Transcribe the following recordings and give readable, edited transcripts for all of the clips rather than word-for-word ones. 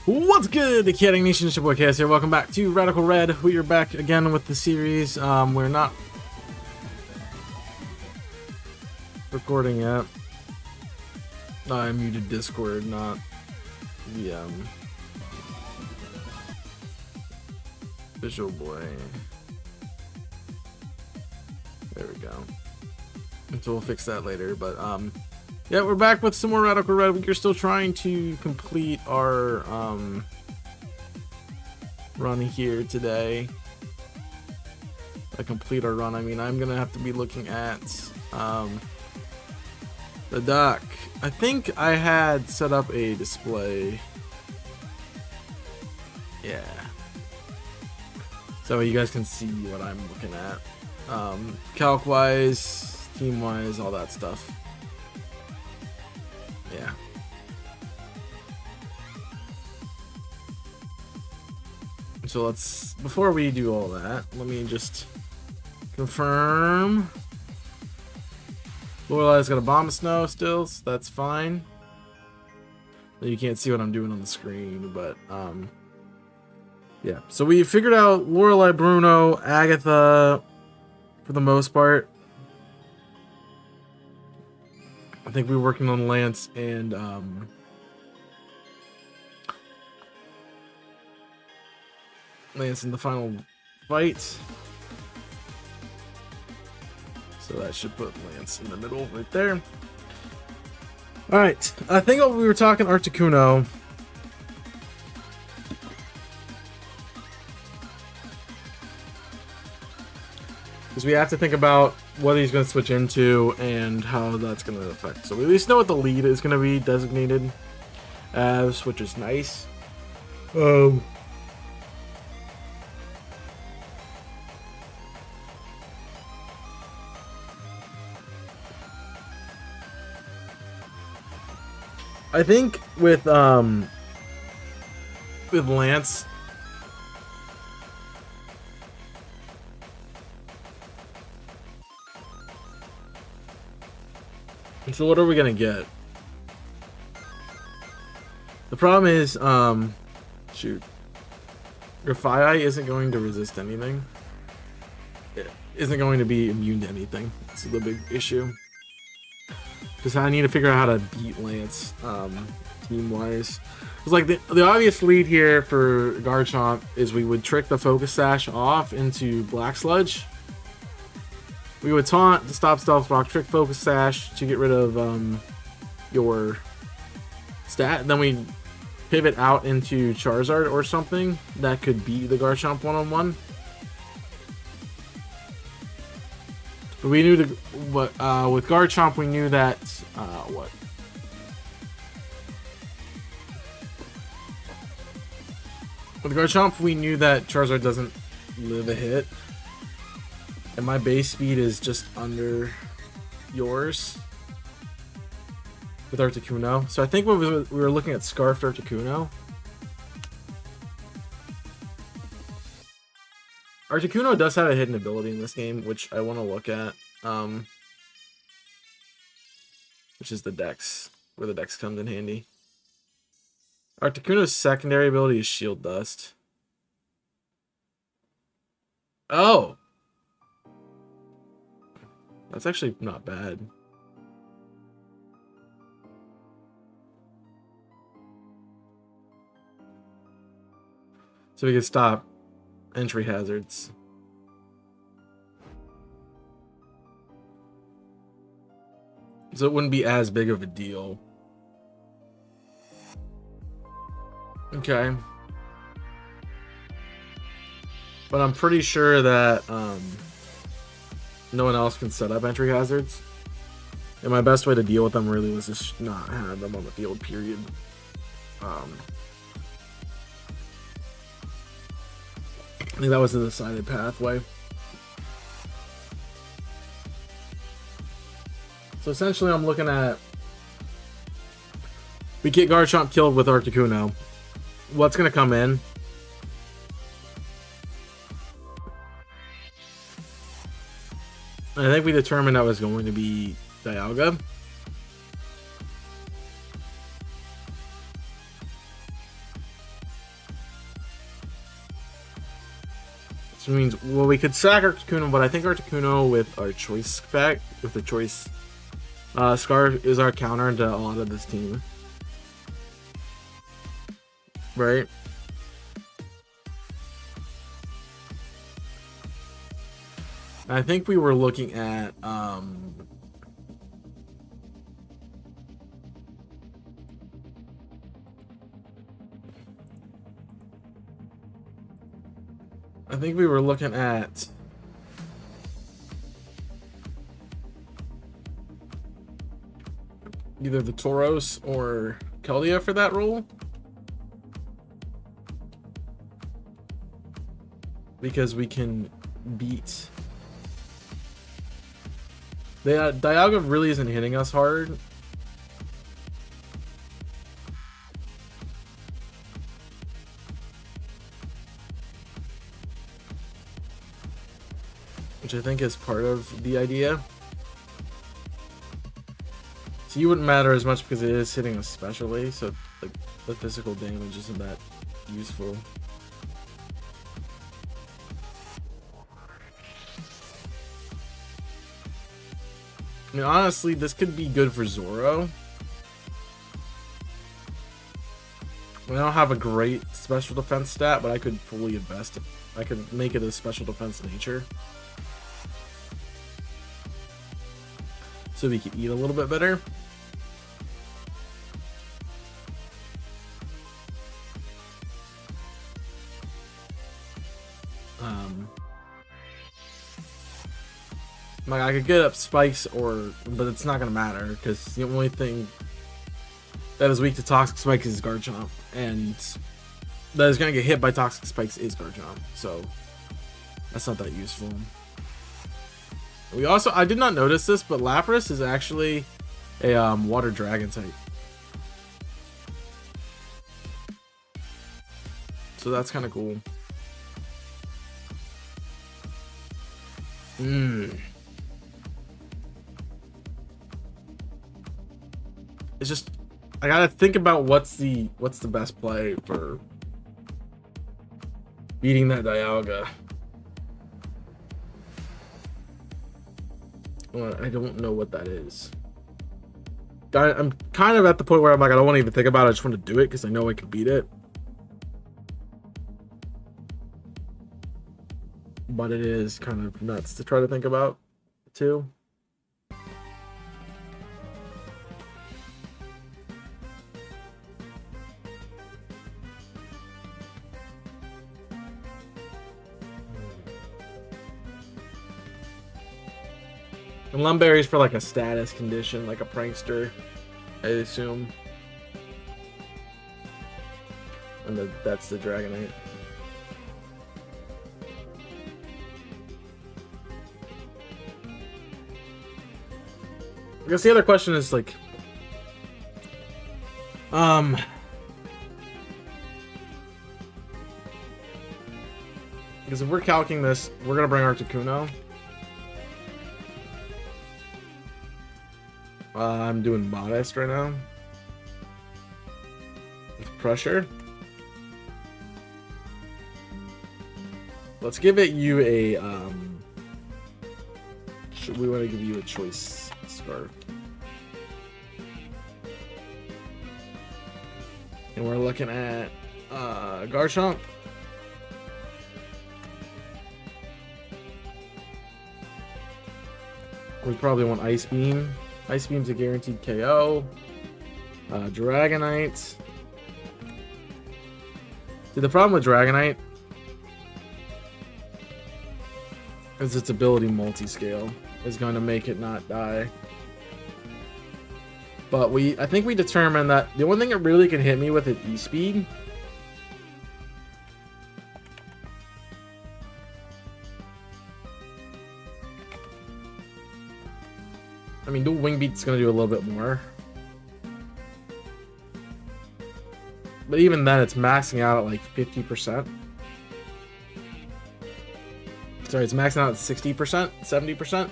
What's good, the Chaotic Nation? It's your boy Chaos here. Welcome back to Radical Red. We are back again with the series. We're not recording yet. I muted Discord, not the Visual Boy. There we go. So we'll fix that later, but yeah, we're back with some more Radical Red. We're still trying to complete our run here today. Complete our run, I mean, I'm gonna have to be looking at the dock. I think I had set up a display. Yeah. So you guys can see what I'm looking at. Calc-wise, team-wise, all that stuff. Yeah. So let's, before we do all that, let me just confirm. Lorelai's got a bomb of snow still, so that's fine. You can't see what I'm doing on the screen, but yeah. So we figured out Lorelai, Bruno, Agatha, for the most part. I think we're working on Lance and Lance in the final fight. So that should put Lance in the middle right there. Alright, I think we were talking Articuno. Because we have to think about what he's going to switch into and how that's going to affect. So we at least know what the lead is going to be designated as, which is nice. I think with Lance, so what are we gonna get? The problem is, shoot, Grafii isn't going to resist anything. It isn't going to be immune to anything. That's the big issue. Because I need to figure out how to beat Lance, team-wise. It's like the obvious lead here for Garchomp is we would trick the Focus Sash off into Black Sludge. We would taunt to stop Stealth Rock, trick Focus Sash to get rid of your stat, and then we pivot out into Charizard or something that could beat the Garchomp one-on-one. But we knew with Garchomp, we knew that what? With Garchomp, we knew that Charizard doesn't live a hit, and my base speed is just under yours with Articuno. So I think we were looking at Scarfed Articuno. Articuno does have a hidden ability in this game, which I want to look at, which is the Dex, where the Dex comes in handy. Articuno's secondary ability is Shield Dust. Oh! That's actually not bad. So we can stop entry hazards. So it wouldn't be as big of a deal. Okay. But I'm pretty sure that no one else can set up entry hazards. And my best way to deal with them really was just not have them on the field, period. I think that was a decided pathway. So essentially I'm looking at, we get Garchomp killed with Articuno. What's going to come in? I think we determined that was going to be Dialga. Which means, well, we could sack our Takuno, but I think our Takuno with our choice back, with the choice Scarf is our counter to a lot of this team. Right? I think we were looking at either the Tauros or Keldea for that role. Because we can beat... The Dialga really isn't hitting us hard. Which I think is part of the idea. So you wouldn't matter as much because it is hitting us specially, so like the physical damage isn't that useful. I mean, honestly, this could be good for Zoro. I don't have a great special defense stat, but I could fully invest it. I could make it a special defense nature. So we can eat a little bit better. Like I could get up spikes but it's not gonna matter because the only thing that is weak to toxic spikes is Garchomp, and that is gonna get hit by toxic spikes is Garchomp, so that's not that useful. We also, I did not notice this, but Lapras is actually a water dragon type, so that's kind of cool. It's just I gotta think about what's the best play for beating that Dialga. Well, I don't know what that is. I'm kind of at the point where I'm like, I don't want to even think about it. I just want to do it because I know I can beat it. But it is kind of nuts to try to think about too. And Lumberry's for like a status condition, like a prankster, I assume. And that's the Dragonite. I guess the other question is like, because if we're calcing this, we're gonna bring our Takuno. I'm doing modest right now with pressure. Let's give you a we want to give you a choice scarf, and we're looking at Garchomp. We probably want Ice Beam. Ice Beam's a guaranteed KO. Dragonite. See, the problem with Dragonite is its ability multi-scale is going to make it not die. But I think we determined that the only thing it really can hit me with is E-Speed. I mean, dual wing beat's gonna do a little bit more, but even then, it's maxing out at like 50%. Sorry, it's maxing out at 60%, 70%,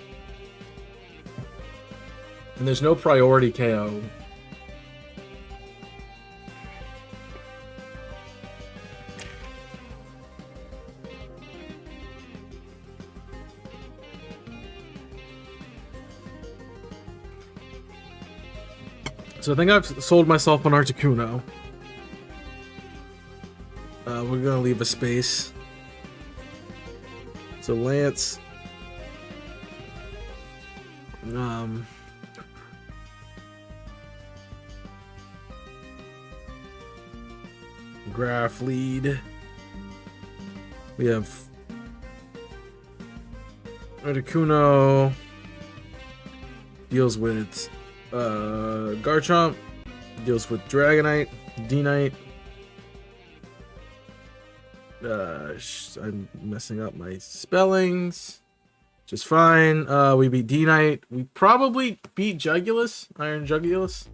and there's no priority KO. So I think I've sold myself on Articuno. We're gonna leave a space. So Lance. Graph lead. We have Articuno deals with Garchomp, deals with Dragonite, D-Knight. I'm messing up my spellings. Just fine. We beat D-Knight. We probably beat Jugulus, Iron Jugulus.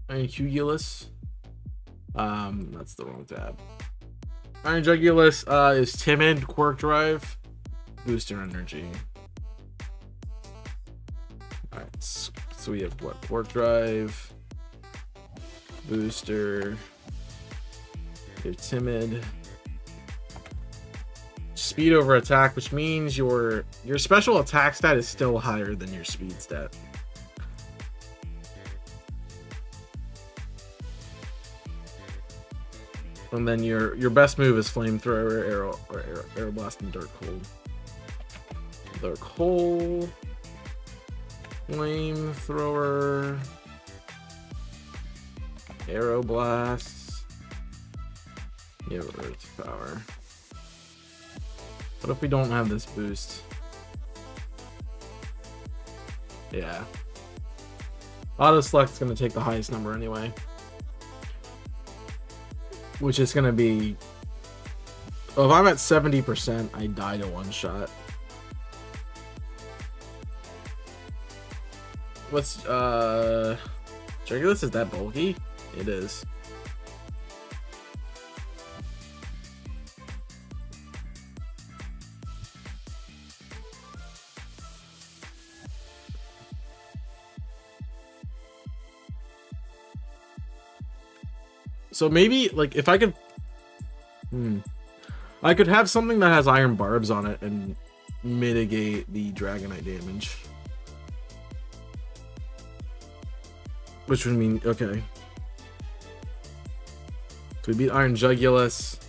Iron Jugulus. That's the wrong tab. Iron Jugulus is timid, Quirk Drive, booster energy. Alright, so we have what? Quirk Drive, booster, you're timid, speed over attack, which means your special attack stat is still higher than your speed stat. And then your best move is Flamethrower, Arrow Blast, and Dark Hole. Dark Hole, Flamethrower, Arrow Blast. Yeah, Earth Power. What if we don't have this boost? Yeah. Auto Select's gonna take the highest number anyway. Which is gonna be, well, if I'm at 70%, I die to one shot. What's Jugulus, is that bulky? It is. So maybe, like, if I could... I could have something that has Iron Barbs on it and mitigate the Dragonite damage. Which would mean... Okay. So we beat Iron Jugulus.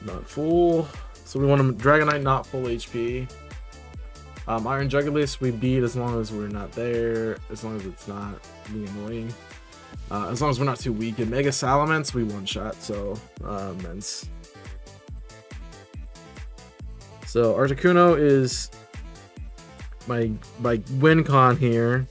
Not full. So we want a Dragonite not full HP. Iron Jugulus we beat as long as we're not there, as long as it's not being annoying. As long as we're not too weak. And Mega Salamence we one-shot, so immense. So Articuno is my win con here.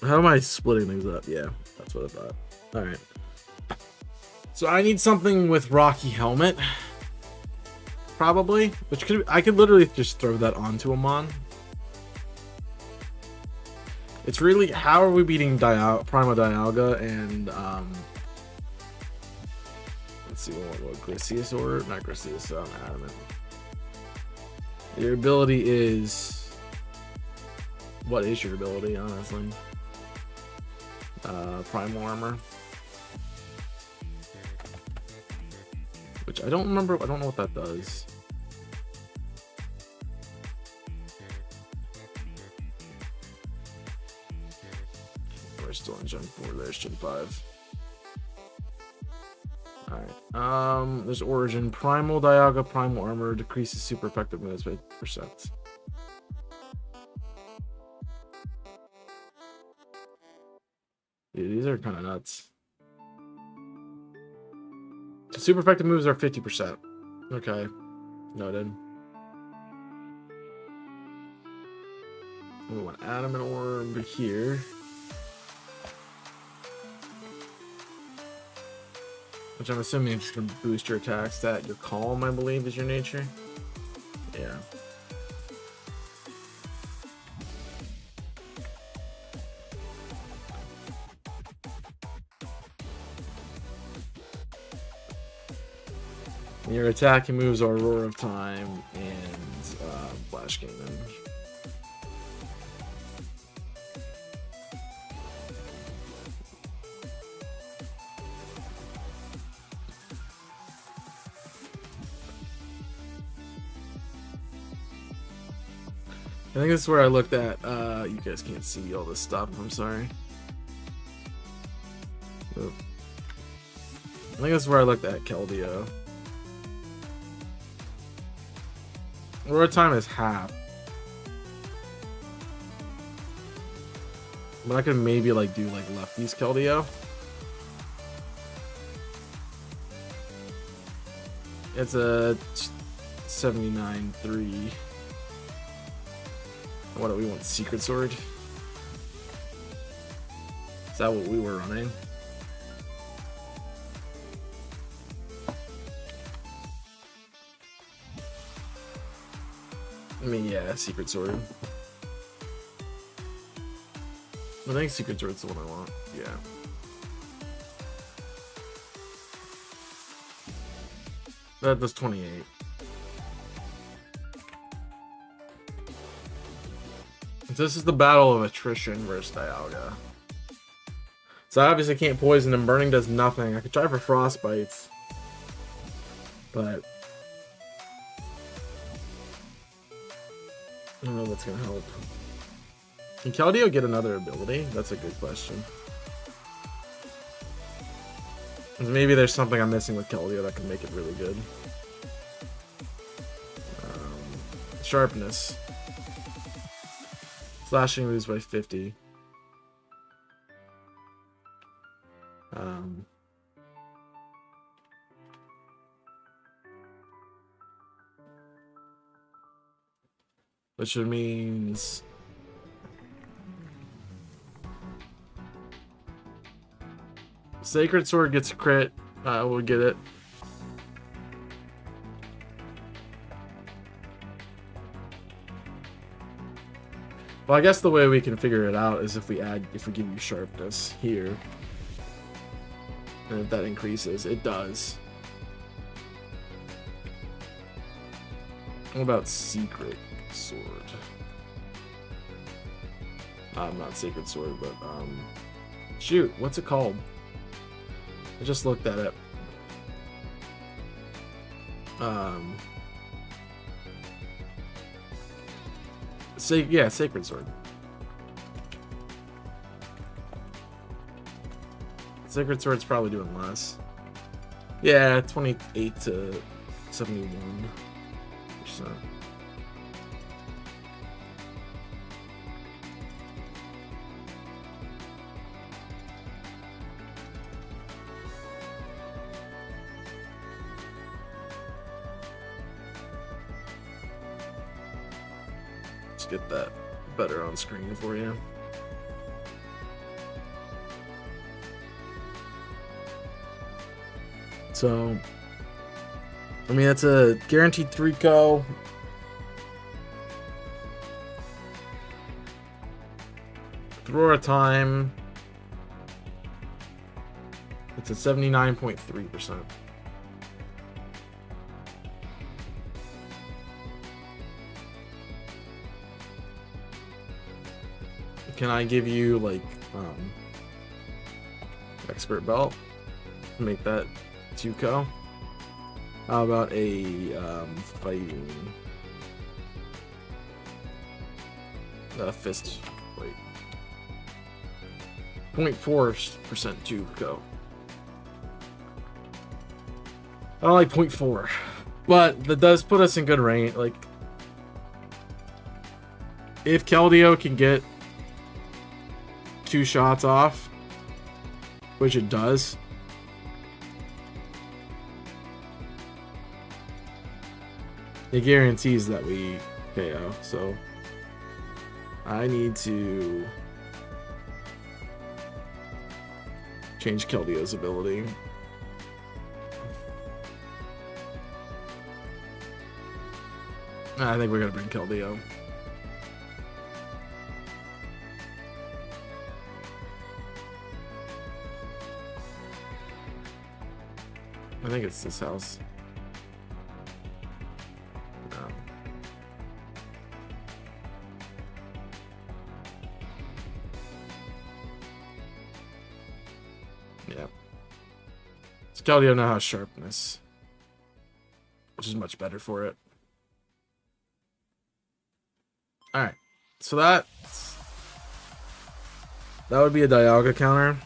How am I splitting things up? Yeah, that's what I thought. Alright. So I need something with Rocky Helmet. Probably. Which I could literally just throw that onto a Mon. It's really, how are we beating Primo Dialga and let's see what Grisius or not Grisius, Adamant. Your ability is, what is your ability, honestly? Primal Armor. Which I don't remember, I don't know what that does. We're still in Gen 4, there's Gen 5. Alright, there's Origin. Primal Dialga, Primal Armor, decreases super effective moves by %. Dude, these are kind of nuts. So super effective moves are 50%. Okay. Noted. We want Adamant Orb here. Which I'm assuming is just going to boost your attack stat. Your Calm, I believe, is your nature. Yeah. Your attacking moves are Roar of Time and Flash Cannon. I think this is where I looked at, you guys can't see all this stuff, I'm sorry. Oop. I think this is where I looked at Keldeo. Roar time is half. But I could maybe like do like lefties Keldeo. It's a 79.3. What do we want? Secret Sword? Is that what we were running? I mean, yeah, Secret Sword. I think Secret Sword's the one I want. Yeah. That does 28. This is the battle of attrition versus Dialga. So I obviously can't poison him. Burning does nothing. I could try for Frostbites. But I don't know if that's gonna help. Can Keldeo get another ability? That's a good question. Maybe there's something I'm missing with Keldeo that can make it really good. Sharpness. Slashing moves by 50. Which means Sacred Sword gets a crit. We'll get it. Well, I guess the way we can figure it out is if we give you sharpness here. And if that increases, it does. What about Secret Sword? Not Sacred Sword, but shoot, what's it called? I just looked at it. Yeah, Sacred Sword. Sacred Sword's probably doing less. Yeah, 28 to 71%. Get that better on screen for you. So, I mean, that's a guaranteed 3-co. Thrower time. It's at 79.3%. Can I give you like expert belt? Make that 2-co. How about a fighting fist? Wait, 0.4% 2-co. I like 0.4, but that does put us in good range. Like, if Keldeo can get 2 shots off, which it does, it guarantees that we KO. So I need to change Keldeo's ability. I think we're gonna bring Keldeo. I think it's this house. No. Yeah. Keldeo now has sharpness, which is much better for it. All right. So that would be a Dialga counter.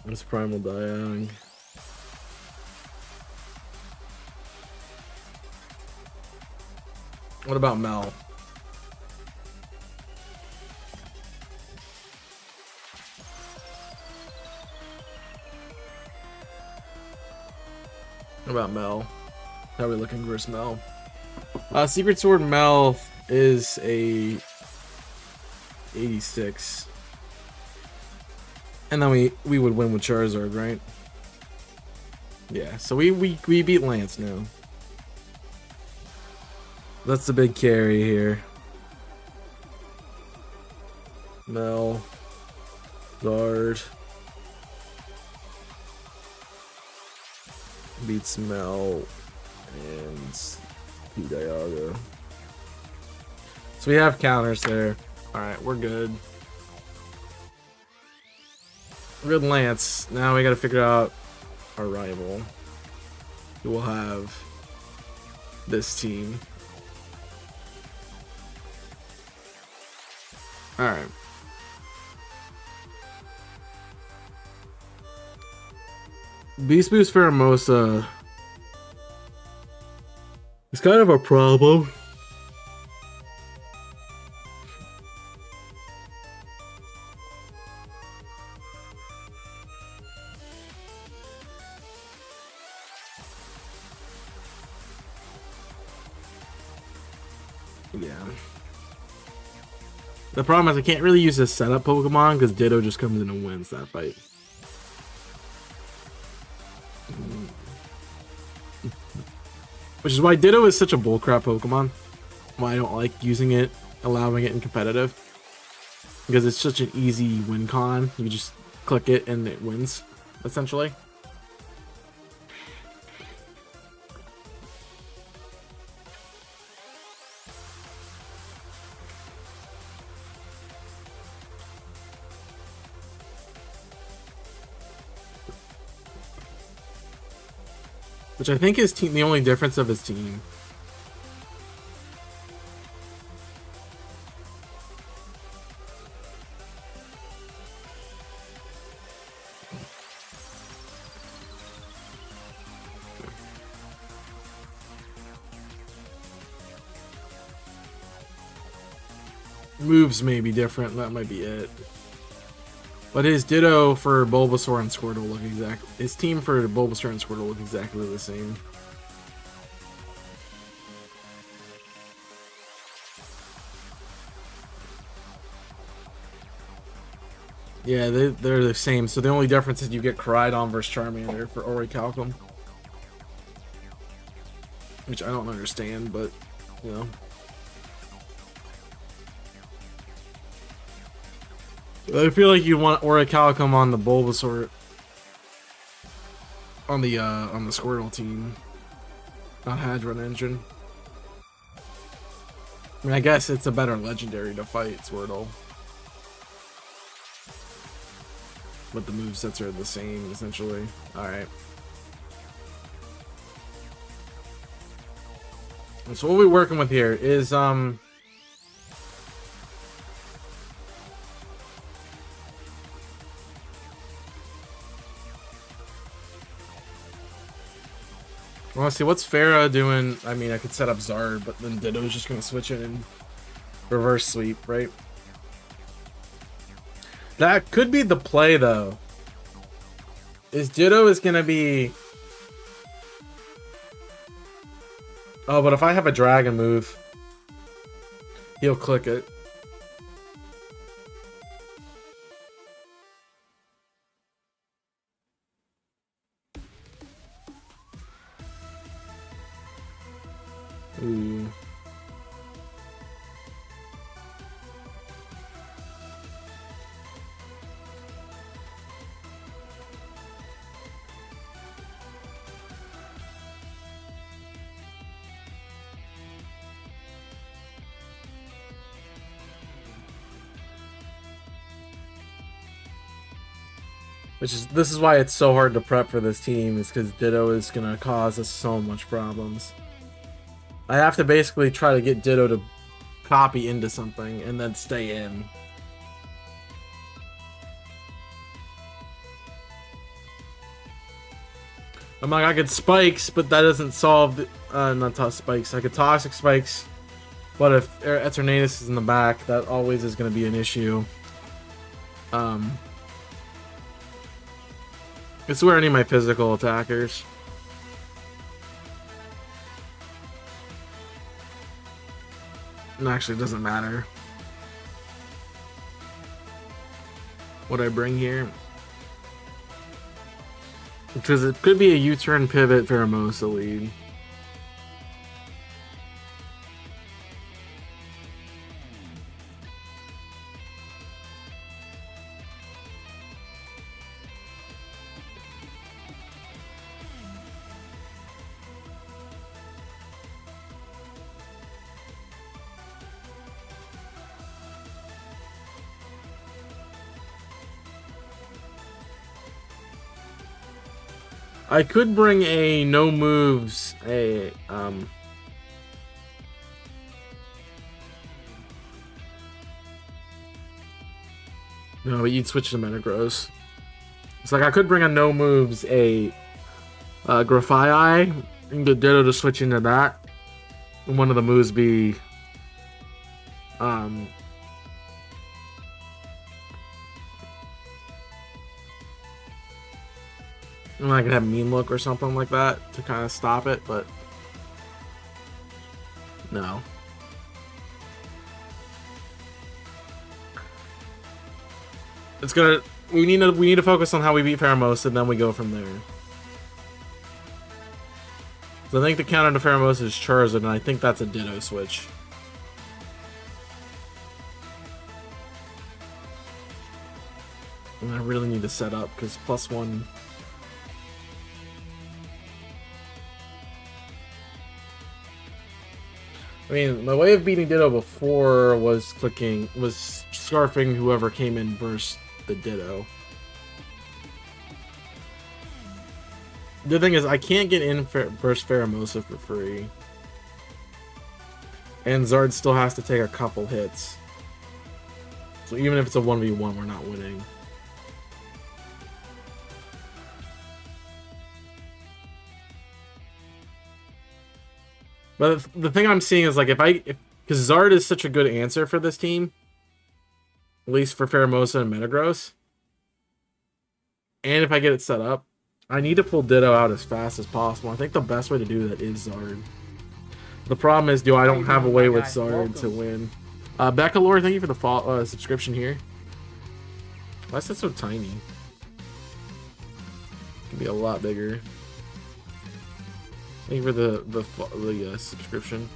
It's Primal Dialg. What about Mel? What about Mel? How are we looking versus Mel? Secret Sword Mel is a 86. And then we would win with Charizard, right? Yeah, so we beat Lance now. That's the big carry here. Mel. Guard. Beats Mel. And Dialga. So we have counters there. Alright, we're good. Good Lance. Now we gotta figure out our rival. Who will have this team. Alright. Beast Boost Pheromosa is kind of a problem. Yeah. The problem is I can't really use this setup Pokemon because Ditto just comes in and wins that fight. Which is why Ditto is such a bullcrap Pokemon. Why I don't like using it, allowing it in competitive. Because it's such an easy win con. You just click it and it wins, essentially. Which I think is the only difference of his team. Moves may be different, that might be it. But his Ditto for Bulbasaur and Squirtle look exactly. His team for Bulbasaur and Squirtle look exactly the same. Yeah, they're the same. So the only difference is you get Koraidon versus Charmander for Orichalcum. Which I don't understand, but, you know. I feel like you want Orichalcum on the Bulbasaur, on the Squirtle team, not Hadron Engine. I mean, I guess it's a better legendary to fight Squirtle, but the movesets are the same essentially. All right. So what we're working with here is well, let's see, what's Farah doing? I mean, I could set up Zard, but then Ditto's just gonna switch it and reverse sweep, right? That could be the play, though. Is Ditto is gonna be... Oh, but if I have a dragon move, he'll click it. Ooh. This is why it's so hard to prep for this team, is because Ditto is gonna cause us so much problems. I have to basically try to get Ditto to copy into something and then stay in. I'm like, I could spikes, but that doesn't solve the, not spikes. I could toxic spikes, but if Eternatus is in the back, that always is going to be an issue. It's where any of my physical attackers. And actually, it doesn't matter what I bring here. Because it could be a U-turn pivot Pheromosa lead. I could bring a no moves, no, but you'd switch to Metagross. It's like I could bring a no moves, a Grafaiai, and get Ditto to switch into that. And one of the moves be and I could have Mean Look or something like that to kind of stop it, but no. It's gonna. We need to focus on how we beat Pheromosa, and then we go from there. So I think the counter to Pheromosa is Charizard, and I think that's a Ditto switch. And I really need to set up because +1. I mean, my way of beating Ditto before was scarfing whoever came in versus the Ditto. The thing is, I can't get in versus Pheromosa for free. And Zard still has to take a couple hits. So even if it's a 1v1, we're not winning. But the thing I'm seeing is, like, because Zard is such a good answer for this team, at least for Pheromosa and Metagross, and if I get it set up, I need to pull Ditto out as fast as possible. I think the best way to do that is Zard. The problem is, I don't have a way with Zard to win. Beckalore, thank you for the subscription here. Why is that so tiny? It can be a lot bigger. Thank you for the subscription.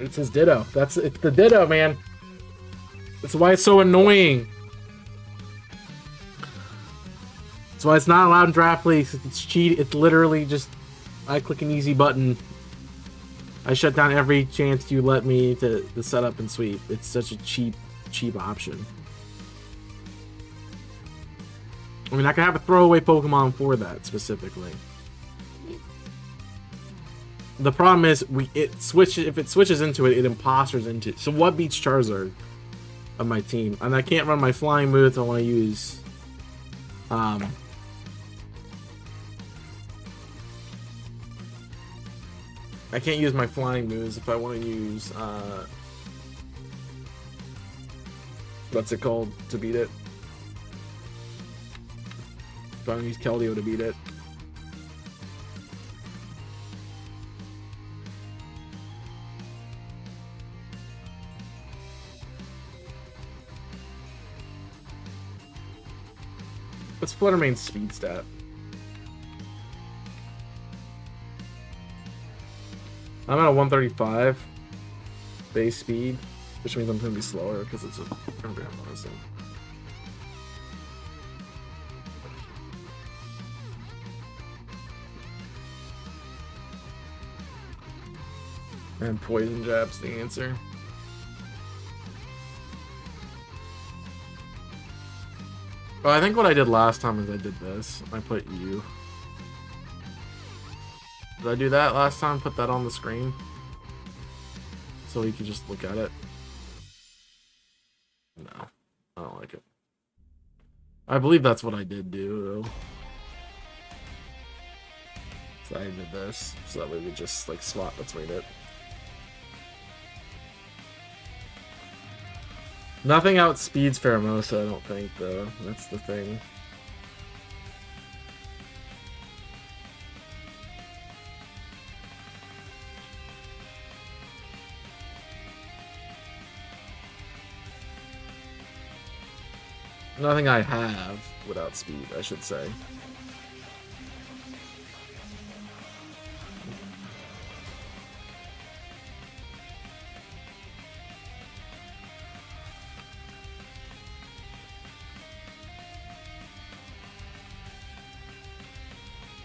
It says Ditto. It's the Ditto, man. That's why it's so annoying. That's why it's not allowed in draft leagues. It's cheat. It's literally just I click an easy button. I shut down every chance you let me to set up and sweep. It's such a cheap option. I mean, I can have a throwaway Pokemon for that specifically. The problem is, if it switches into it, it imposters into it. So what beats Charizard of my team? And I can't run my flying moves. I want to use I can't use my flying moves if I want to use what's it called to beat it? If I want to use Keldeo to beat it. What's Fluttermane's speed stat? I'm at a 135 base speed, which means I'm going to be slower because it's a program honestly. And poison jab's the answer. Well, I think what I did last time is I did this. I put you. Did I do that last time? Put that on the screen? So you could just look at it? No. I don't like it. I believe that's what I did do, though. So I did this. So that way we just, like, swap between it. Nothing outspeeds Pheromosa, I don't think, though. That's the thing. Nothing I have would outspeed, I should say.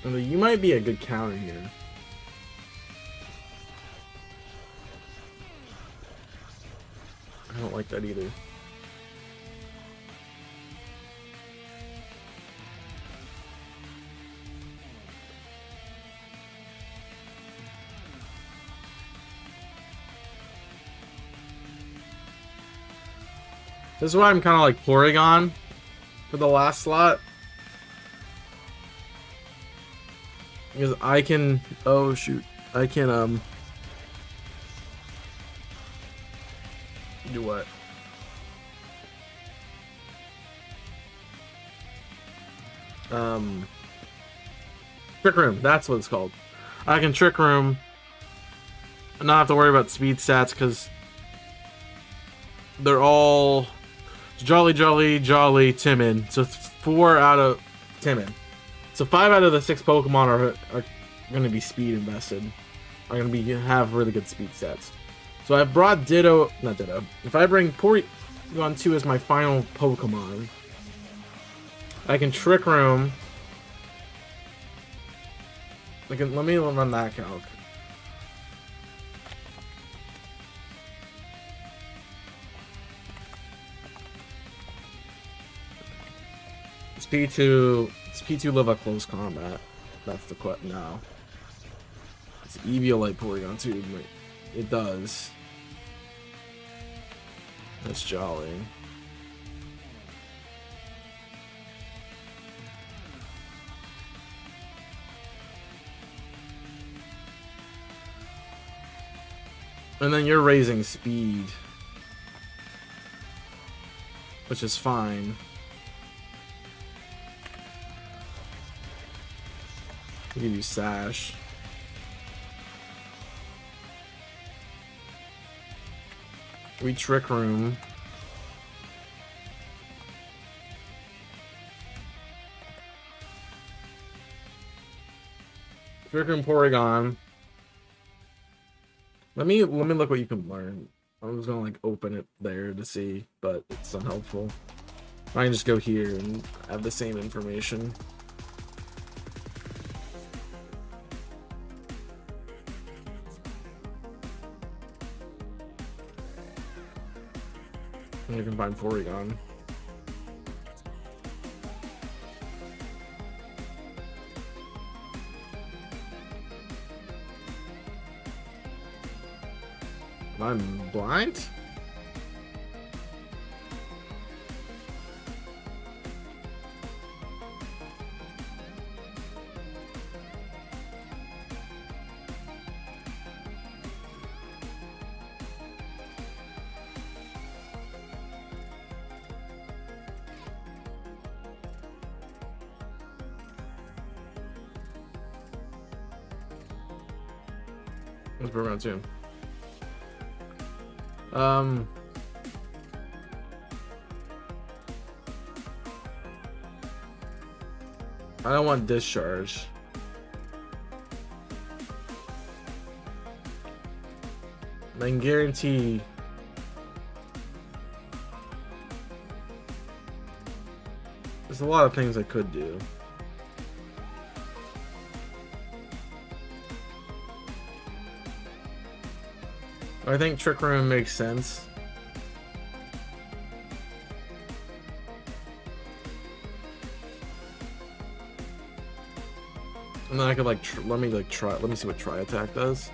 You might be a good counter here. I don't like that either. This is why I'm kind of like Porygon for the last slot. Because I can, oh shoot, I can do what? Trick Room, that's what it's called. I can Trick Room and not have to worry about speed stats because they're all Jolly, Timid. So 4 out of Timid. So 5 out of the 6 Pokemon are going to be speed invested. Are going to have really good speed stats. So I brought not Ditto. If I bring Porygon 2 as my final Pokemon, I can Trick Room. Let me run that calc. P2 live at close combat. That's the question now. It's Eviolite Porygon 2. It does. That's jolly. And then you're raising speed, which is fine. I'll give you Sash. We Trick Room. Trick Room Porygon. Let me look what you can learn. I was gonna like open it there to see, but it's unhelpful. I can just go here and have the same information. And you can find Porygon. I'm blind? Let's go around too. I don't want Discharge. I can guarantee there's a lot of things I could do. I think Trick Room makes sense. And then I could like let me see what try attack does.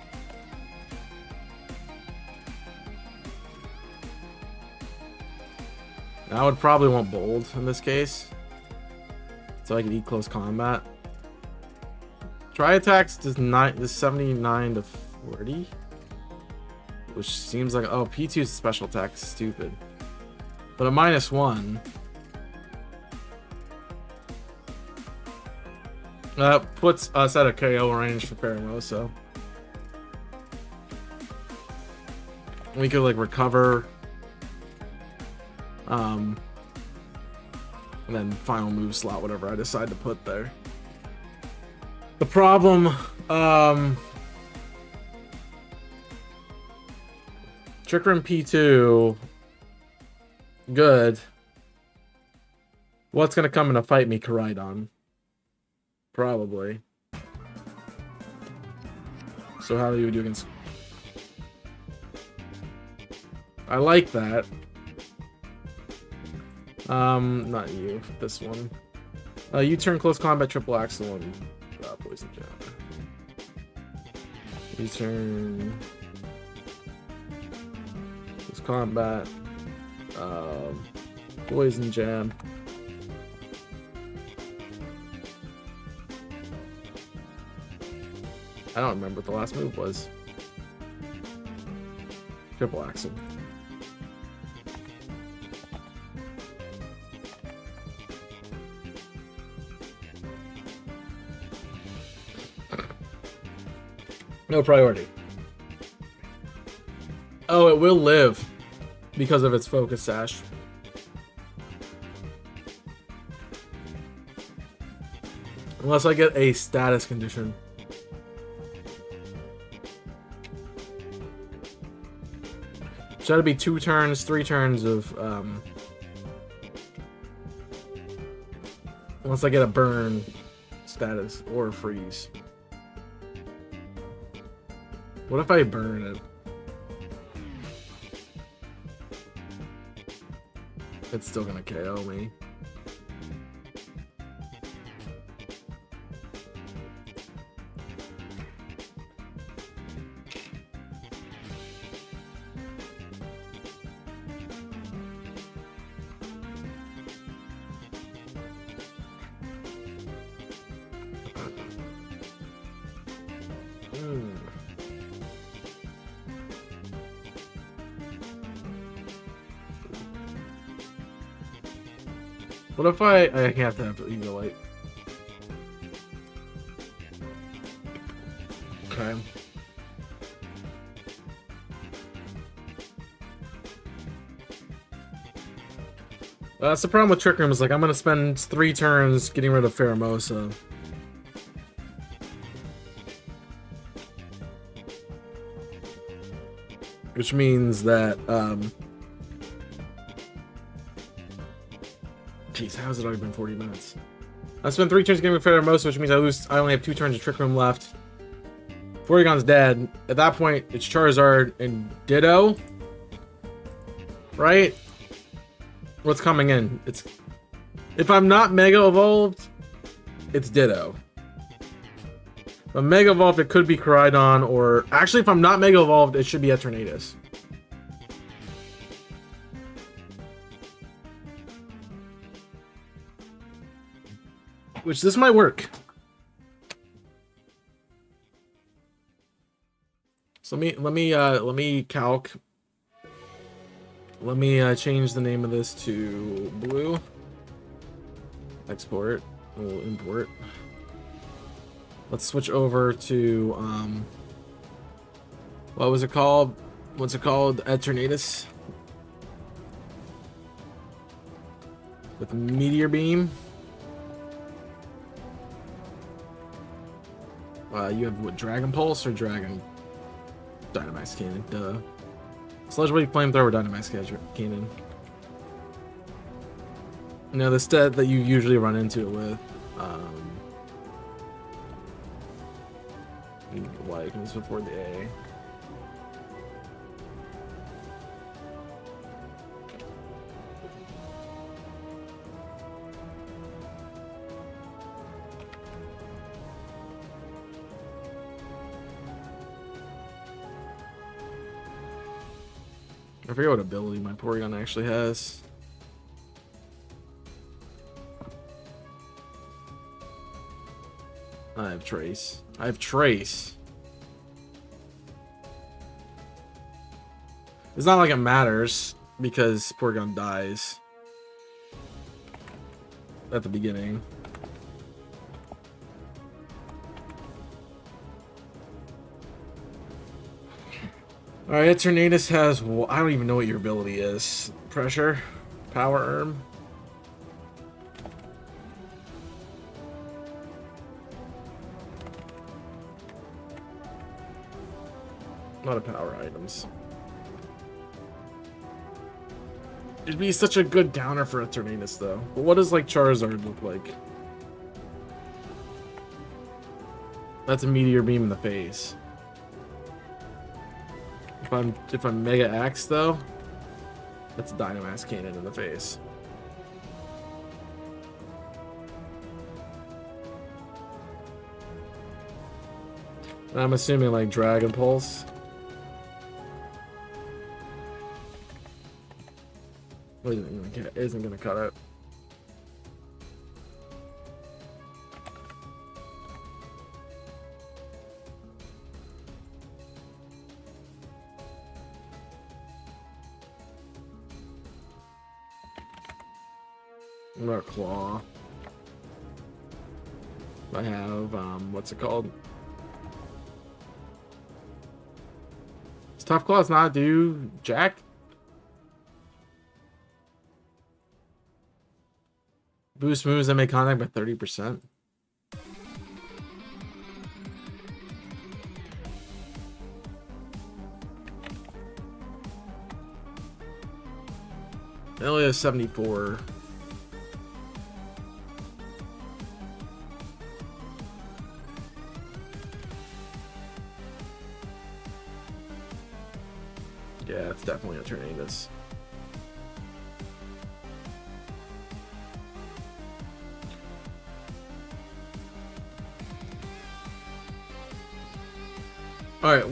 I would probably want bold in this case, so I can eat close combat. Try attacks does 79 to 40, which seems like, oh, P2's special attack is stupid, but a -1. That puts us at a KO range for Paramosa. We could like recover. And then final move slot, whatever I decide to put there. The problem, Trick Room P2, good. What's gonna come in to fight me, Koraidon? Probably. So how do you do against... I like that. Not you. This one. U-turn, close combat, triple axle, and poison jab. U-turn, close combat, poison jab. I don't remember what the last move was. Triple axle. No priority. Oh, it will live because of its focus sash. Unless I get a status condition. So that'd be 2 turns, 3 turns of unless I get a burn status or a freeze. What if I burn it? It's still gonna KO me. What if I have to have Eagle Light? Okay. That's the problem with Trick Room, is like I'm gonna spend 3 turns getting rid of Pheromosa. Which means that, jeez, how has it already been 40 minutes? I spent 3 turns getting rid of Pheromosa, which means I only have 2 turns of Trick Room left. Porygon's dead. At that point, it's Charizard and Ditto. Right? What's coming in? It's... If I'm not Mega Evolved, it's Ditto. If I'm Mega Evolved, it could be Koraidon, or... Actually, if I'm not Mega Evolved, it should be Eternatus. Which, this might work. So let me calc. Let me change the name of this to Blue. Export. We'll import. Let's switch over to what was it called? What's it called? Eternatus. With Meteor Beam. You have what, Dragon Pulse or Dragon Dynamax Cannon? Duh. Sludge Wave, Flamethrower, Dynamax Cannon. You know, the stat that you usually run into it with. Y comes before the A. I forget what ability my Porygon actually has. I have Trace. I have Trace. It's not like it matters because Porygon dies at the beginning. Alright, Eternatus has... Well, I don't even know what your ability is. Pressure? Power Erm? A lot of power items. It'd be such a good counter for Eternatus, though. But what does, like, Charizard look like? That's a Meteor Beam in the face. If I'm Mega Axe, though, that's a Dynamax Cannon in the face. And I'm assuming, like, Dragon Pulse. Isn't gonna cut it. What about Claw? I have, what's it called? Does Tough Claws not do Jack? Boost moves that make contact by 30%. It only has 74. Yeah, it's definitely Eternatus. Alright,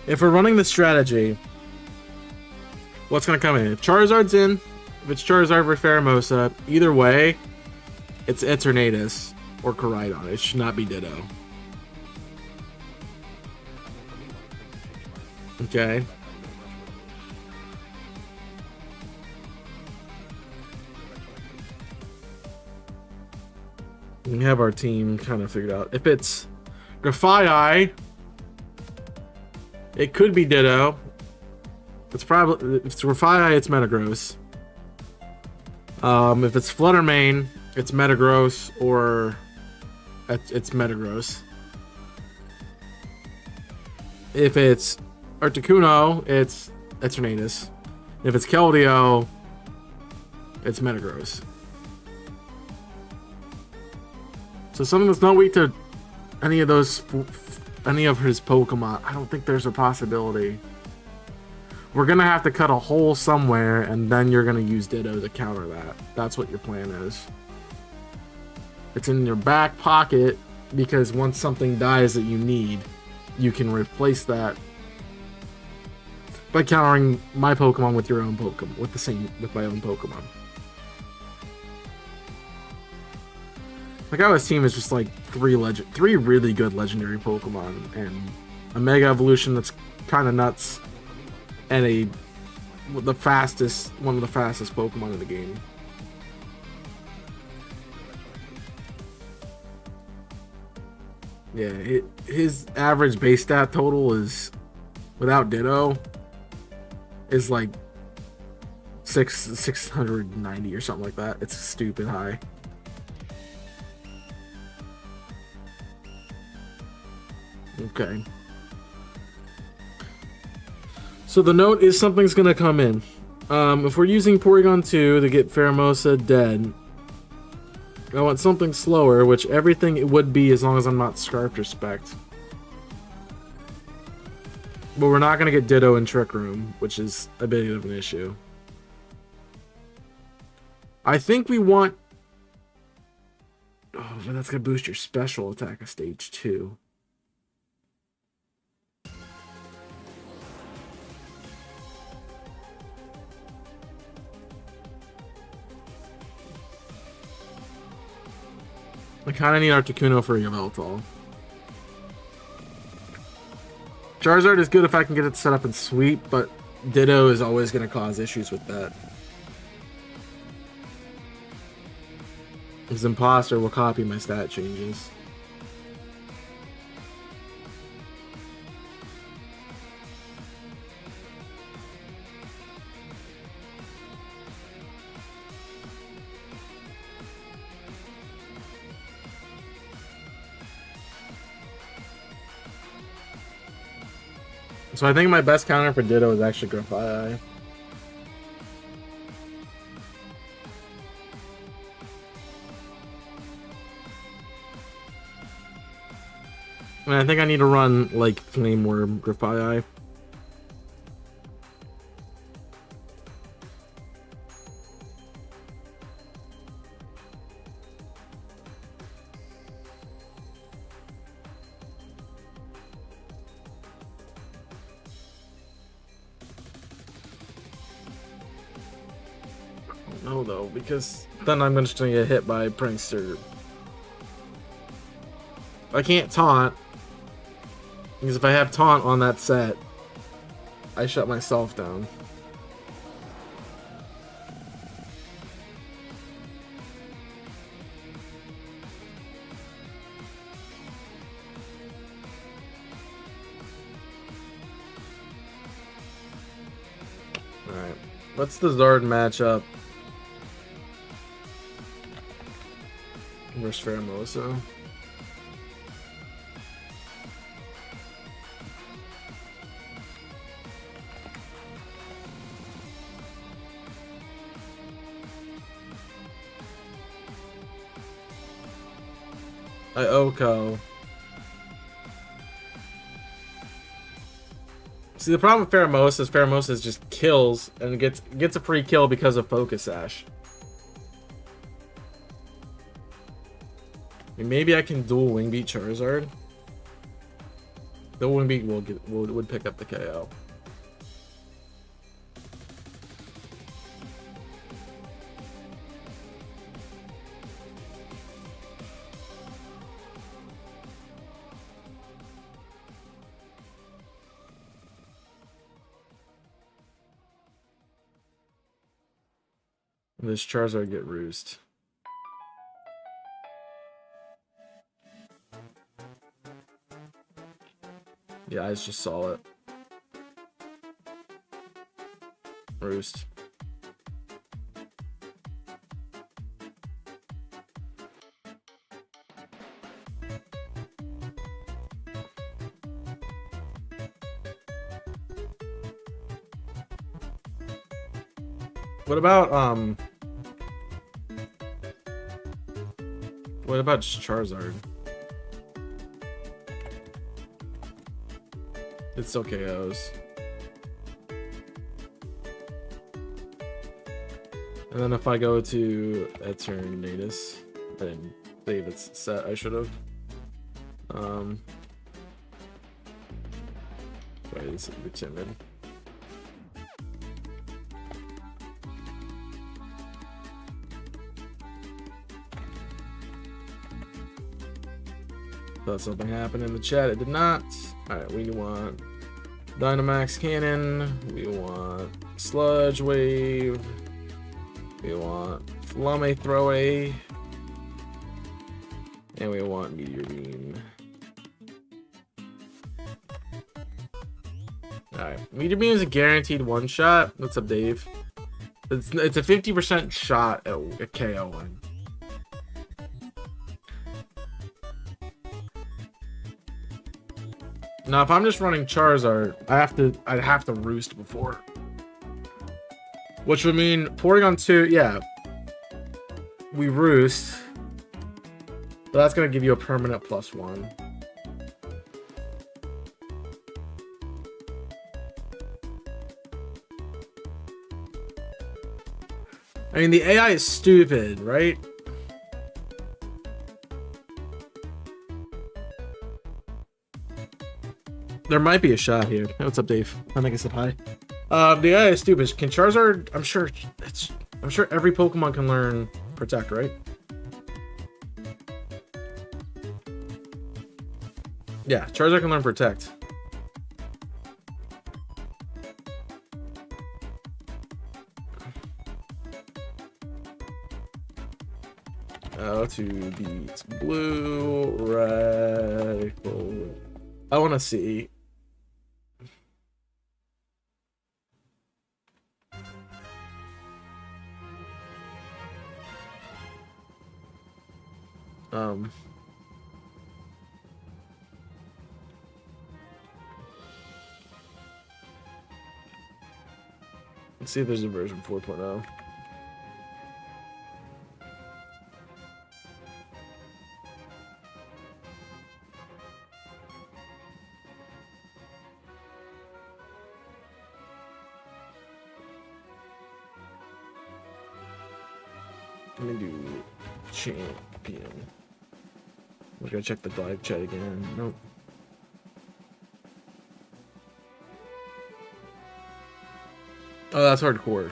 if we're running the strategy, what's gonna come in? If Charizard's in, if it's Charizard versus Pheromosa, either way, it's Eternatus or Koraidon. It should not be Ditto. Okay. We have our team kind of figured out. If it's Grafaiai, it could be Ditto. It's probably, if it's Grafaiai, it's Metagross. If it's Fluttermane, it's Metagross or it's Metagross. If it's Articuno, it's Eternatus. If it's Keldeo, it's Metagross. So something that's not weak to any of his Pokemon, I don't think there's a possibility. We're gonna have to cut a hole somewhere, and then you're gonna use Ditto to counter that. That's what your plan is. It's in your back pocket, because once something dies that you need, you can replace that by countering my Pokemon with your own Pokemon, with my own Pokemon. Like, how his team is just like three really good legendary Pokemon, and a Mega Evolution that's kind of nuts, and one of the fastest Pokemon in the game. Yeah, his average base stat total is, without Ditto, is like 690 or something like that. It's stupid high. Okay. So the note is something's gonna come in. If we're using Porygon 2 to get Pheromosa dead, I want something slower, which everything it would be as long as I'm not Scarfed or Spect. But we're not gonna get Ditto in Trick Room, which is a bit of an issue. I think we want... Oh, but that's gonna boost your special attack of stage 2. I kind of need Articuno for Yveltal. Charizard is good if I can get it set up in Sweep, but Ditto is always going to cause issues with that. Because Imposter will copy my stat changes. So I think my best counter for Ditto is actually Grafai. And I think I need to run like Flame Worm Grafai. No, though, because then I'm just gonna get hit by Prankster. I can't taunt, because if I have taunt on that set, I shut myself down. Alright, what's the Zard matchup? Versus Pheromosa. Oko. See, the problem with Pheromosa just kills and gets a free kill because of Focus Sash. Maybe I can dual Wing Beat Charizard. The Wing Beat would pick up the KO. This Charizard get roost. Yeah, I just saw it. Roost. What about just Charizard? It still KOs. And then if I go to Eternatus, I didn't save its set, I should have. Wait, this is a bit timid. Thought something happened in the chat. It did not. Alright, we want Dynamax Cannon. We want Sludge Wave. We want Flamethrower. And we want Meteor Beam. Alright. Meteor Beam is a guaranteed one-shot. What's up, Dave? It's a 50% shot at KOing. Now, if I'm just running Charizard, I'd have to roost before. Which would mean Porygon 2, yeah. We roost. But that's gonna give you a permanent +1. I mean, the AI is stupid, right? There might be a shot here. What's up, Dave? I think I said hi. The AI is stupid. Can Charizard? I'm sure every Pokemon can learn Protect, right? Yeah, Charizard can learn Protect. To beat blue, red, gold. I want to see. Let's see if there's a version 4.0. Let me do champion. We're gonna check the live chat again. Nope. Oh, that's hardcore.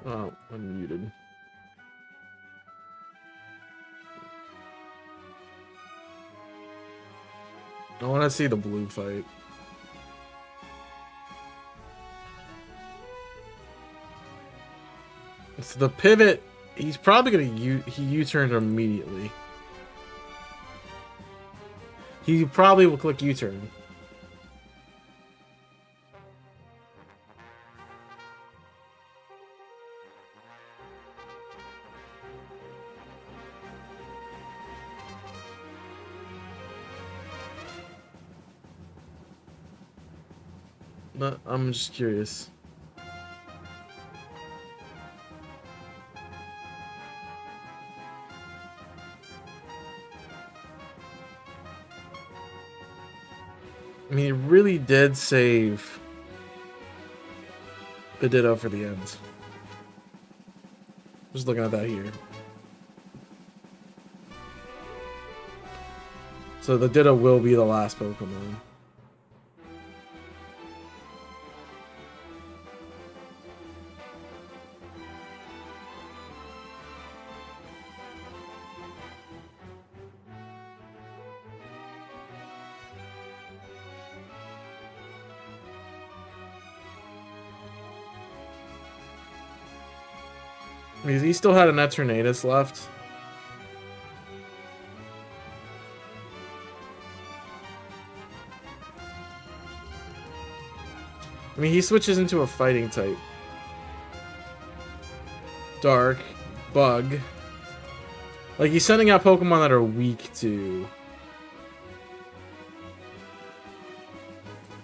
Oh, I'm muted. I want to see the blue fight. It's the pivot. He's probably gonna U-turn immediately. He probably will click U-turn. But I'm just curious. I mean, it really did save the Ditto for the end. Just looking at that here. So the Ditto will be the last Pokemon. Because he still had an Eternatus left. I mean, he switches into a fighting type. Dark, Bug. Like, he's sending out Pokemon that are weak to...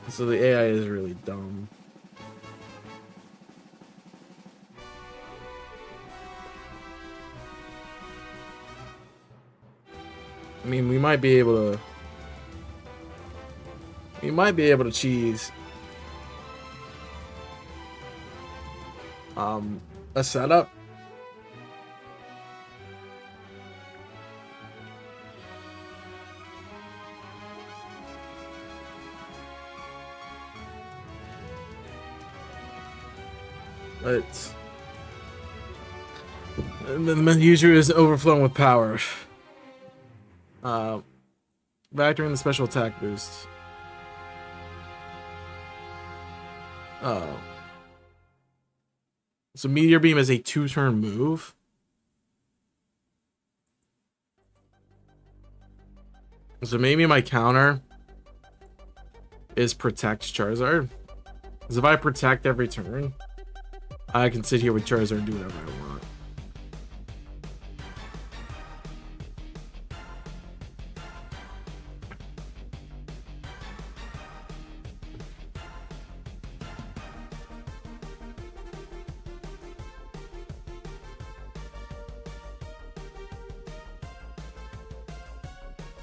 So the AI is really dumb. I mean, we might be able to... We might be able to cheese... a setup. But... the user is overflowing with power. Factoring the special attack boost. So Meteor Beam is a 2-turn move. So maybe my counter is Protect Charizard. Because if I Protect every turn, I can sit here with Charizard and do whatever I want.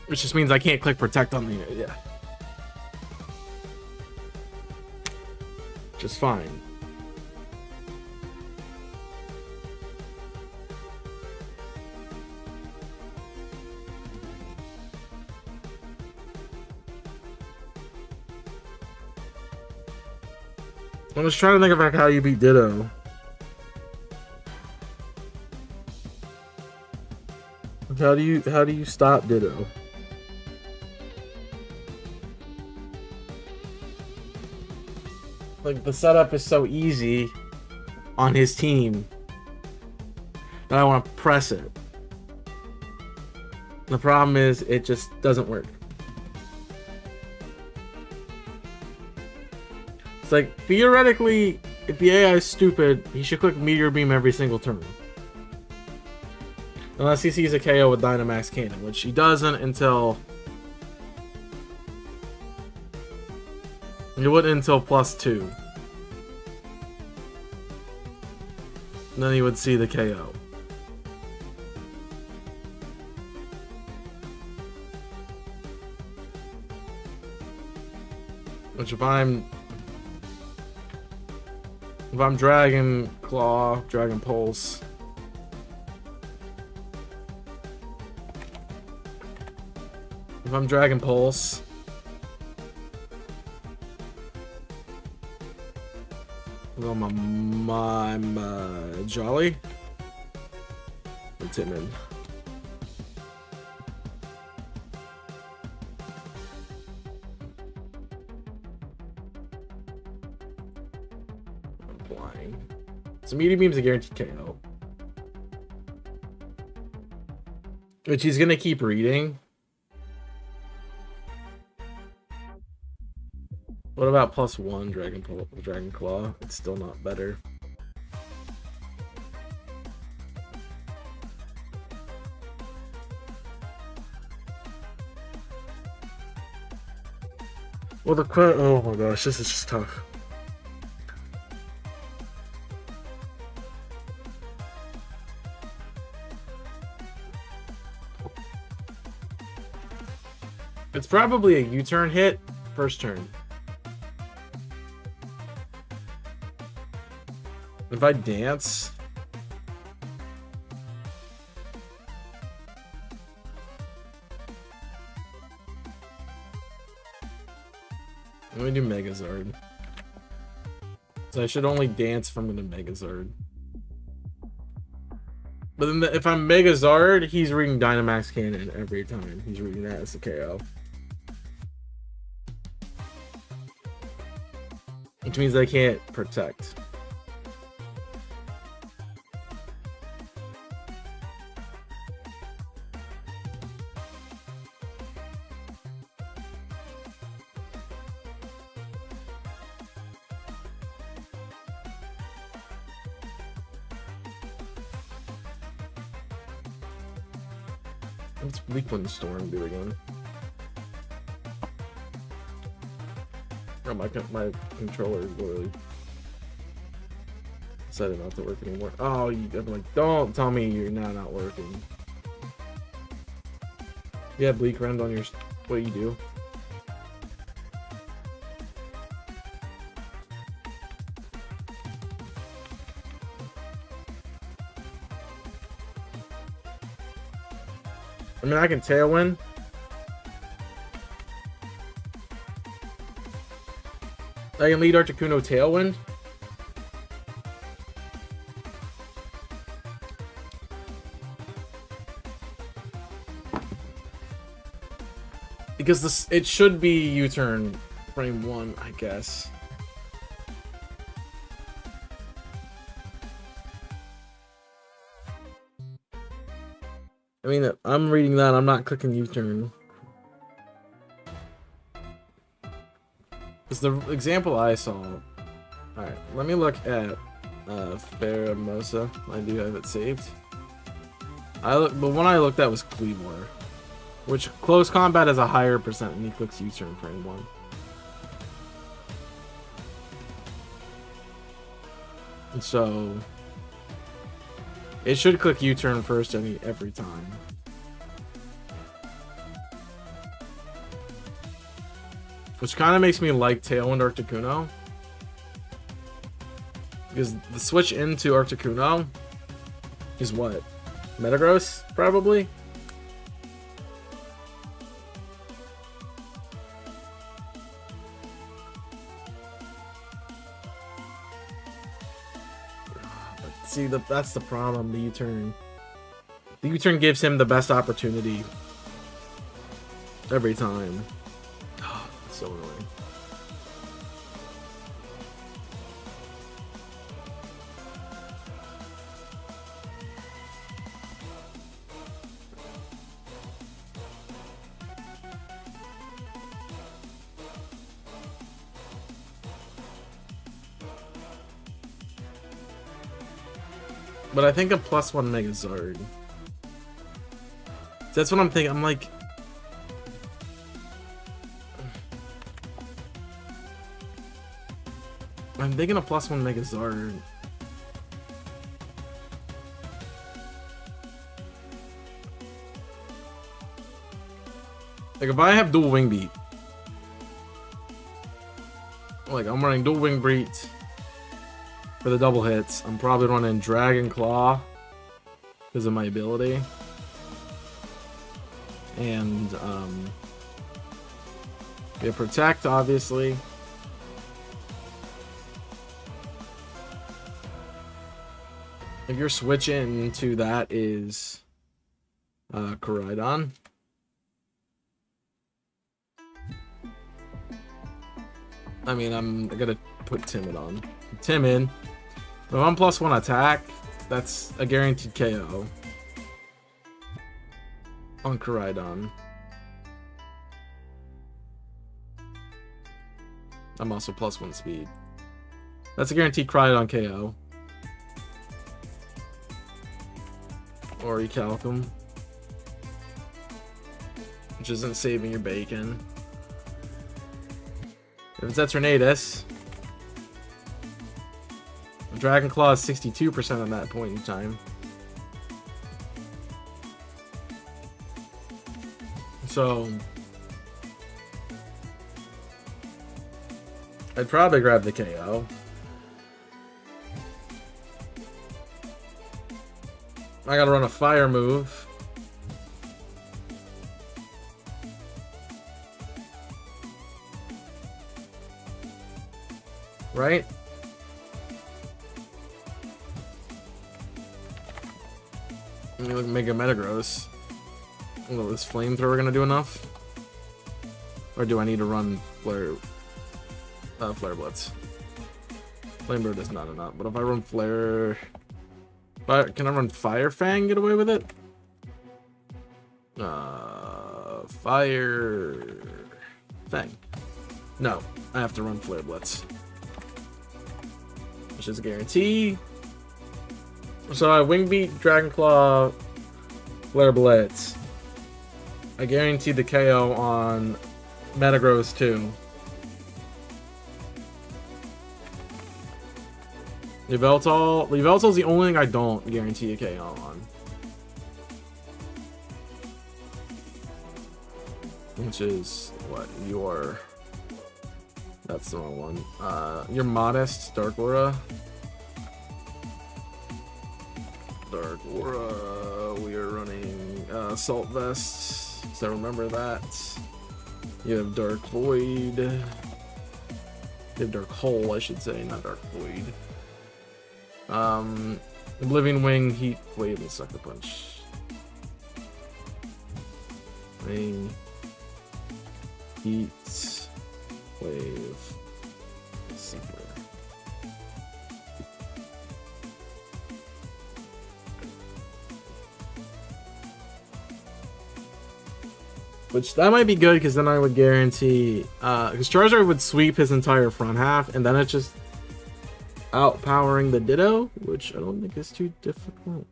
Which just means I can't click Protect on the... Yeah. Just fine. I'm just trying to think about how you beat Ditto. How do you stop Ditto? Like, the setup is so easy on his team that I want to press it. The problem is it just doesn't work. It's like, theoretically, if the AI is stupid, he should click Meteor Beam every single turn. Unless he sees a KO with Dynamax Cannon, which he doesn't until... He wouldn't until +2. And then he would see the KO. Which if I'm Dragon Claw, Dragon Pulse... If I'm Dragon Pulse... I'm Jolly. Let's hit him in. I'm flying. So Meteor Beam's a guaranteed KO. Which he's gonna keep reading. What about +1 Dragon Claw? It's still not better. Well, oh my gosh, this is just tough. It's probably a U-turn hit first turn. If I dance... Let me do Megazord. So I should only dance if I'm gonna Megazord. But then if I'm Megazord, he's reading Dynamax Cannon every time. He's reading that as a KO. Which means I can't protect. What's Weakwind Storm do again? Oh, my controller is literally decided not to work anymore. Oh, I'm like, don't tell me you're not working. You have Bleak Rend on your... What do you do? I mean, I can Tailwind. I can lead Articuno Tailwind. Because this, it should be U-turn frame 1, I guess. I mean, I'm reading that, I'm not clicking U-turn. It's the example I saw. Alright, let me look at Pheromosa. I do have it saved. The one I looked at was Cleavor, which close combat has a higher percent, and he clicks U-turn frame 1. And so it should click U-turn first every time. Which kind of makes me like Tailwind Articuno. Because the switch into Articuno is what? Metagross, probably? See, that's the problem. The U-turn. The U-turn gives him the best opportunity every time. So annoying. But I think a +1 Megazord. That's what I'm thinking. I'm like, I'm thinking a +1 Megazord. Like if I have dual wing beat, like I'm running dual wing beat for the double hits. I'm probably running Dragon Claw because of my ability. And yeah, Protect, obviously. If you're switching to that is Koraidon. I mean, I'm gonna put Timid on. Timid. If I'm +1 attack, that's a guaranteed KO on Koraidon. I'm also +1 speed. That's a guaranteed Koraidon KO. Or Recalcum, which isn't saving your bacon. If it's Eternatus, Dragon Claw is 62% at that point in time. So I'd probably grab the KO. I gotta run a fire move. Right? Let me look Mega Metagross. Well, is Flamethrower gonna do enough? Or do I need to run Flare Blitz? Flamethrower does not enough. But if I run Flare... Can I run Fire Fang, get away with it? Fire Fang. No, I have to run Flare Blitz, which is a guarantee. So I Wing Beat, Dragon Claw, Flare Blitz. I guarantee the KO on Metagross too. Yveltal's the only thing I don't guarantee a KO on. Which is what your... That's the wrong one. Your Modest, Dark Aura. Dark Aura, we are running Assault Vest, so remember that. You have Dark Void. You have Dark Hole, I should say, not Dark Void. Oblivion Wing, Heat Wave, and Sucker Punch. Wing, Heat Wave, Sucker. Which that might be good because then I would guarantee because Charizard would sweep his entire front half and then it's just outpowering the Ditto, which I don't think is too difficult.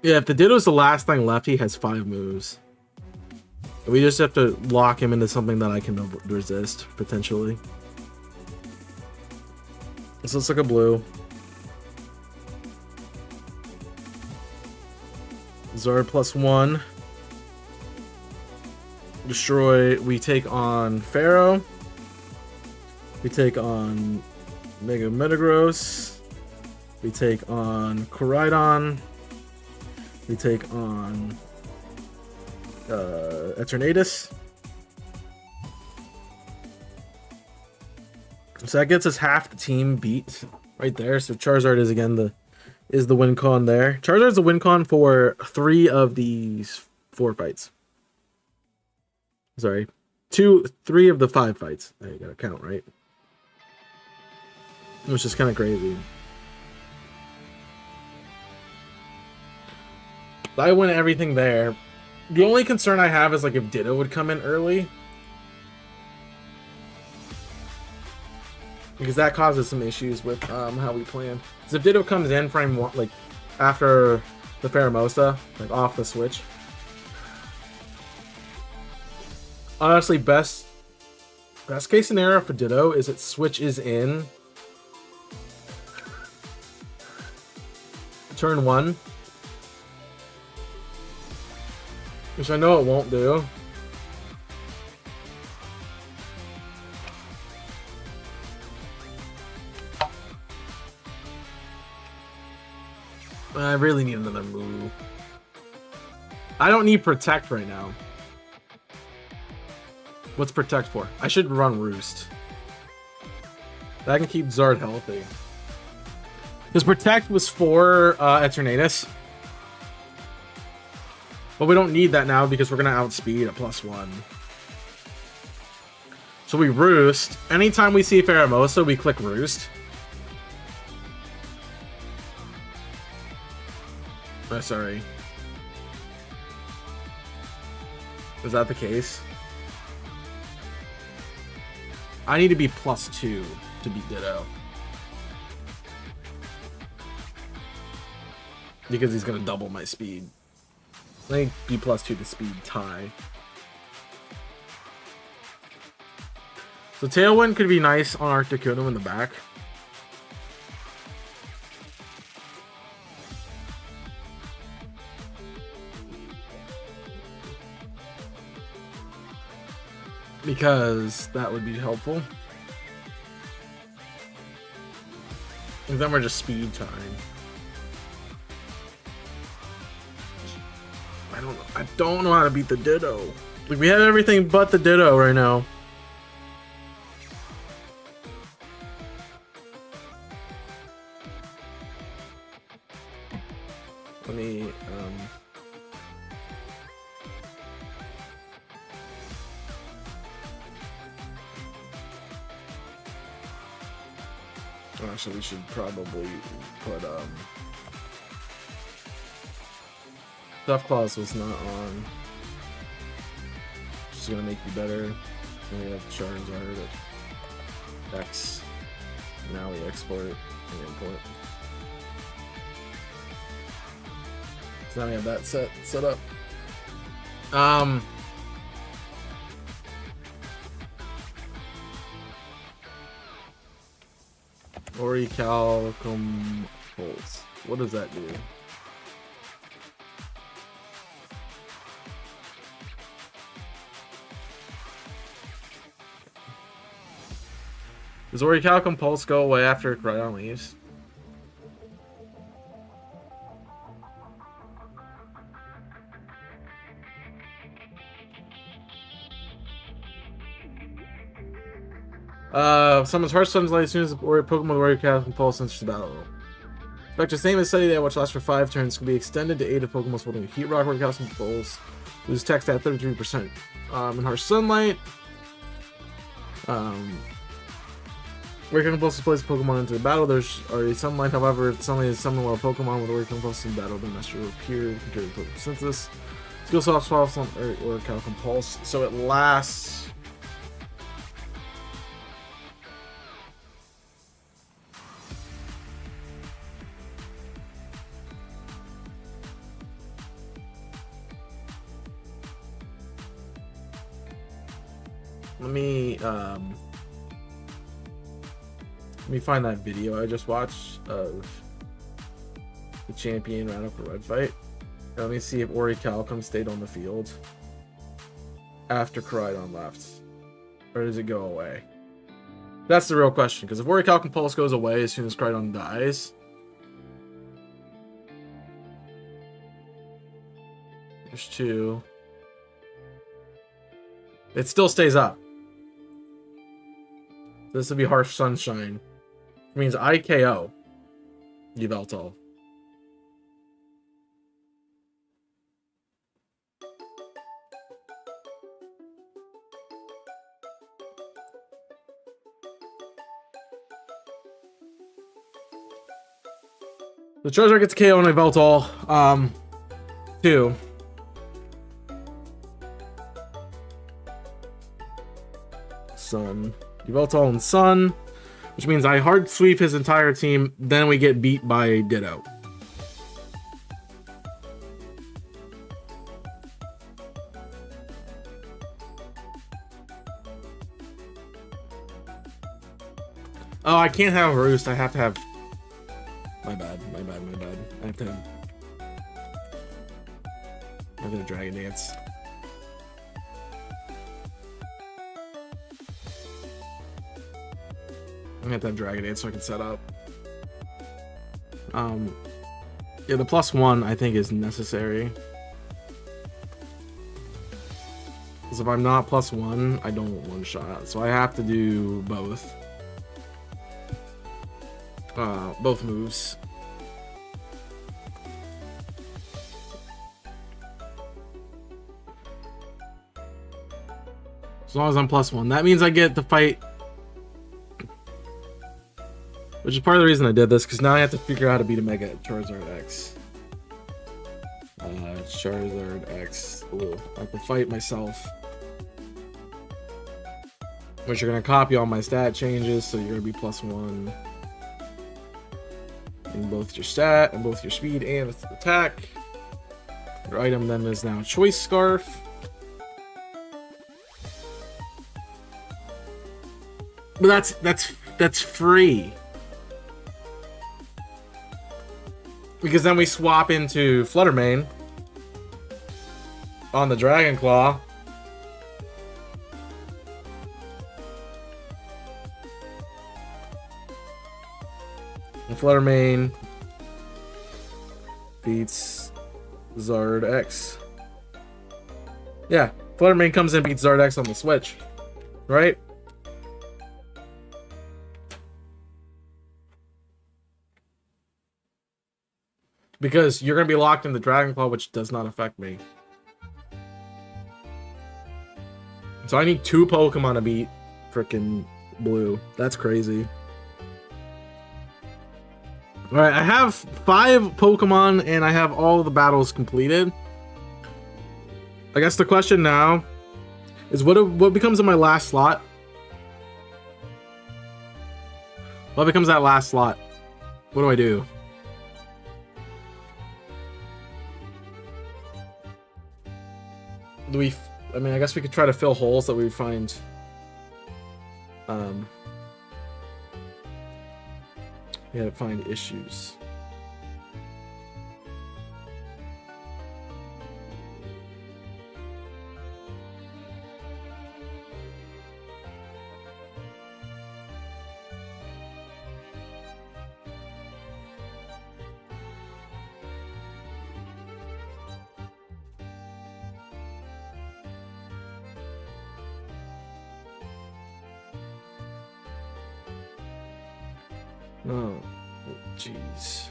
Yeah, if the Ditto's the last thing left, he has 5 moves. We just have to lock him into something that I can resist, potentially. This looks like a blue. Zard +1. Destroy. We take on Pharaoh. We take on Mega Metagross. We take on Koraidon. We take on Eternatus. So that gets us half the team beat right there. So Charizard is again the win con there. Charizard's the win con for 3 of these 4 fights. Sorry. 3 of the 5 fights. There you gotta count, right? Which is kind of crazy. I win everything there. The only concern I have is like if Ditto would come in early. Because that causes some issues with how we plan. Because if Ditto comes in frame 1, like after the Pheromosa, like off the switch. Honestly, best case scenario for Ditto is it switches in turn 1. Which I know it won't do. I really need another move. I don't need Protect right now. What's Protect for? I should run Roost. That can keep Zard healthy. Because Protect was for Eternatus. But we don't need that now because we're going to outspeed at +1. So we Roost. Anytime we see Pheromosa, we click Roost. Oh, sorry. Is that the case? I need to be +2 to beat Ditto. Because he's going to double my speed. I need to be +2 to speed tie. So Tailwind could be nice on Articuno in the back. Because that would be helpful. And then we're just speed time. I don't know how to beat the Ditto. Like, we have everything but the Ditto right now. Let me, actually, we should probably put, Stuff Clause was not on. Just gonna make you better. Then we have Charizard at X. Now we export and import. So now we have that set up. Orical Compulse. What does that do? Does Orical Compulse go away after Cryon leaves? Someone's Heart Sun's light as soon as Pokemon with Orical Compulse enters the battle. Spectre's name is study that which lasts for 5 turns can be extended to 8 if Pokemon's holding a Heat Rock Orical Compulse. Lose text at 33%. In Harsh Sunlight. Orical Compulse displays Pokemon into the battle. There's already Sunlight, however, if Sunlight is summoned while Pokemon with Orical Compulse in battle, then Master will appear compared to Pokemon Synthesis. Skill Soft Swaps on Orical Compulse. So it lasts. Let me find that video I just watched of the champion ran up a red fight. And let me see if Orichalcum stayed on the field after Koraidon left. Or does it go away? That's the real question, because if Orichalcum Pulse goes away as soon as Koraidon dies, there's 2. It still stays up. This would be Harsh Sunshine. It means I KO Yveltal. The Charizard gets KO on Yveltal. 2. Sun. Yveltal and Sun. Which means I hard sweep his entire team, then we get beat by Ditto. Oh, I can't have Roost. I have to have... My bad. I have to Dragon Dance. I'm gonna have to have Dragon Dance so I can set up. Yeah, the +1 I think is necessary. Because if I'm not +1, I don't one-shot. So I have to do both. Both moves. As long as I'm +1. That means I get to fight. Which is part of the reason I did this, because now I have to figure out how to beat a Mega Charizard X. Charizard X. Ooh, I have to fight myself. Which you're going to copy all my stat changes, so you're going to be +1. In both your stat, and both your speed and attack. Your item then is now Choice Scarf. But that's free. Because then we swap into Flutter Mane on the Dragon Claw. And Flutter Mane beats Zard X. Yeah, Flutter Mane comes in and beats Zard X on the Switch. Right? Because you're going to be locked in the Dragon Claw, which does not affect me. So I need 2 Pokemon to beat frickin' Blue. That's crazy. Alright, I have 5 Pokemon and I have all the battles completed. I guess the question now is what becomes of my last slot? What becomes that last slot? What do I do? I mean, I guess we could try to fill holes that we find. We had to find issues. Oh, jeez.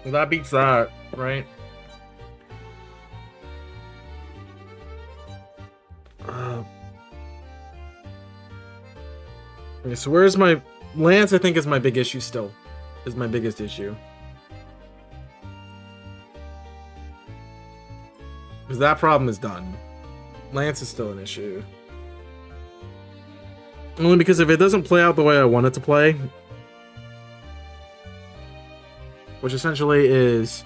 Well, that beats that, right? Okay, so where's my... Lance, I think, is my big issue still. Is my biggest issue. Because that problem is done. Lance is still an issue. Only because if it doesn't play out the way I want it to play, which essentially is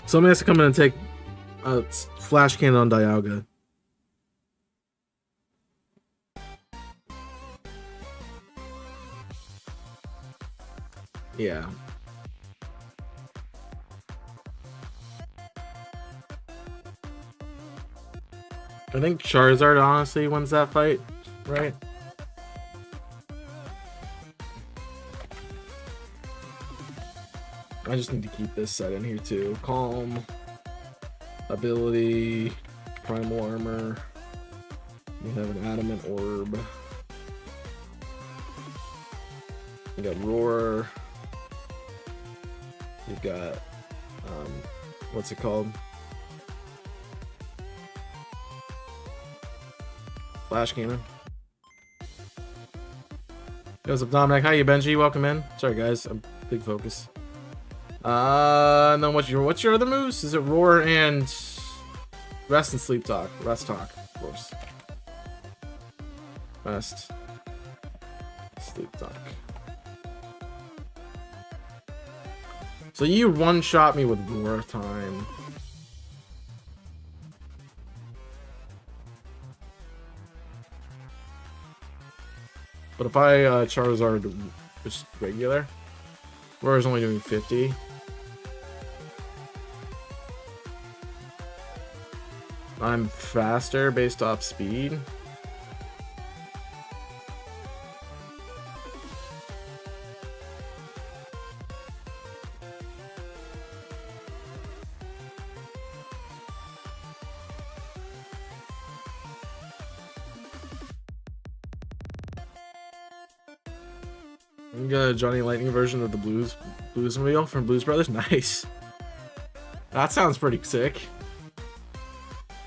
somebody has to come in and take a flash cannon on Dialga. Yeah. I think Charizard honestly wins that fight, right? I just need to keep this set in here too. Calm, ability, primal armor. We have an adamant orb. We got roar. You've got what's it called? Flash cannon. What's up, Dominic? Hi, you Benji. Welcome in. Sorry, guys. I'm big focus. And then what's your other moves? Is it roar and rest and sleep talk? Rest talk, of course. Rest, sleep talk. So you one-shot me with roar time. But if I Charizard just regular, roar is only doing 50. I'm faster based off speed. We got a Johnny Lightning version of the Blues Mobile from Blues Brothers. Nice. That sounds pretty sick.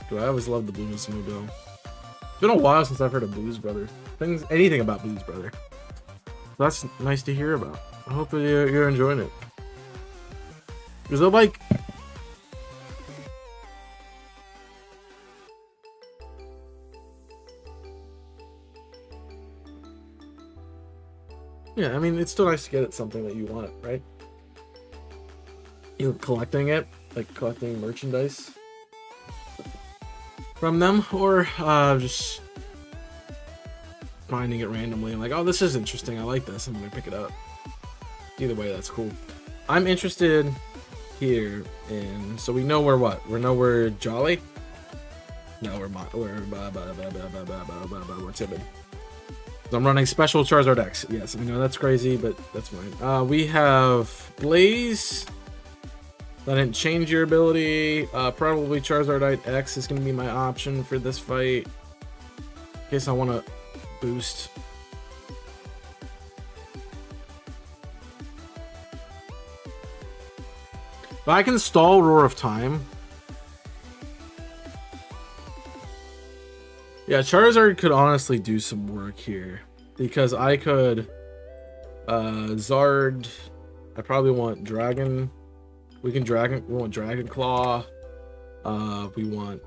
Dude, I always loved the Blues Mobile. It's been a while since I've heard of Blues Brothers. Anything about Blues Brother. That's nice to hear about. I hope you're enjoying it. Is it like... Yeah, I mean, it's still nice to get it something that you want, right? You collecting it, like collecting merchandise from them, or just finding it randomly and like, oh, this is interesting, I like this, I'm gonna pick it up. Either way, that's cool. I'm interested here in, so we know we're what? We know we're Jolly? No, we're timid. I'm running special Charizard X. Yes, I know that's crazy, but that's fine. We have Blaze. That didn't change your ability. Probably Charizard X is going to be my option for this fight. In case I want to boost. But I can stall Roar of Time. Yeah, Charizard could honestly do some work here. Because I could... Zard... I probably want Dragon... We want Dragon Claw. We want...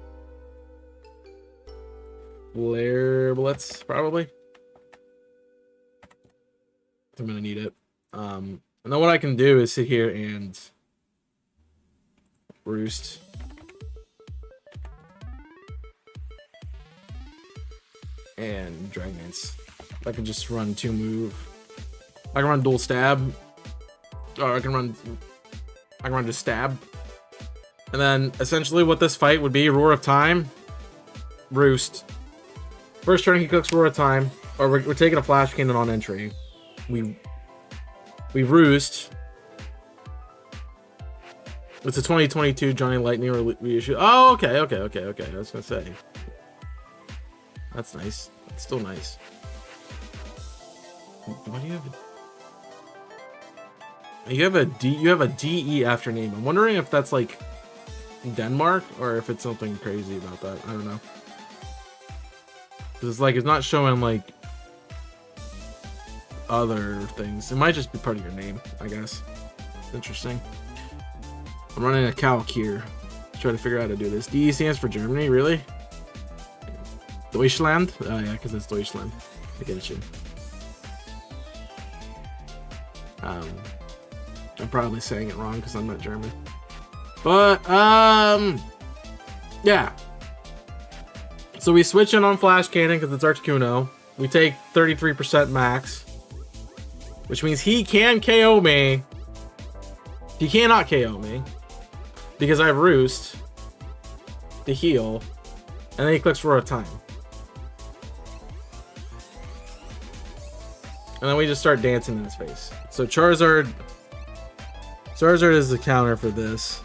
Flare Blitz, probably. I'm gonna need it. And then what I can do is sit here and... Roost. And Dragons. I can just run 2 move. I can run dual stab. Or I can run just stab. And then essentially what this fight would be, Roar of Time, Roost. First turn he cooks Roar of Time. Or we're taking a Flash Cannon on entry. We Roost. It's a 2022 Johnny Lightning reissue. Oh, okay. I was gonna say. That's nice. It's still nice. Why do you have you have a DE after name? I'm wondering if that's like Denmark or if it's something crazy about that. I don't know. It's like it's not showing like other things. It might just be part of your name, I guess. Interesting. I'm running a calc here. Try to figure out how to do this. DE stands for Germany, really? Deutschland? Oh yeah, because it's Deutschland. I get you. I'm probably saying it wrong because I'm not German. But, yeah. So we switch in on Flash Cannon because it's Articuno. We take 33% max. Which means he can KO me. He cannot KO me. Because I have Roost to heal. And then he clicks Roar of Time. And then we just start dancing in his face. So Charizard Charizard is the counter for this.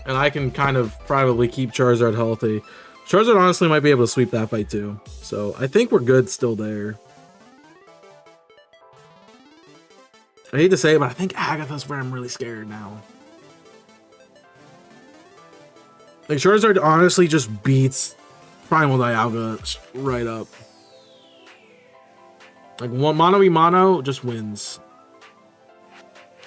And I can kind of probably keep Charizard healthy. Charizard honestly might be able to sweep that fight too. So I think we're good still there. I hate to say it, but I think Agatha's where I'm really scared now. Like, Charizard honestly just beats Primal Dialga right up. Like, one mono v mono just wins.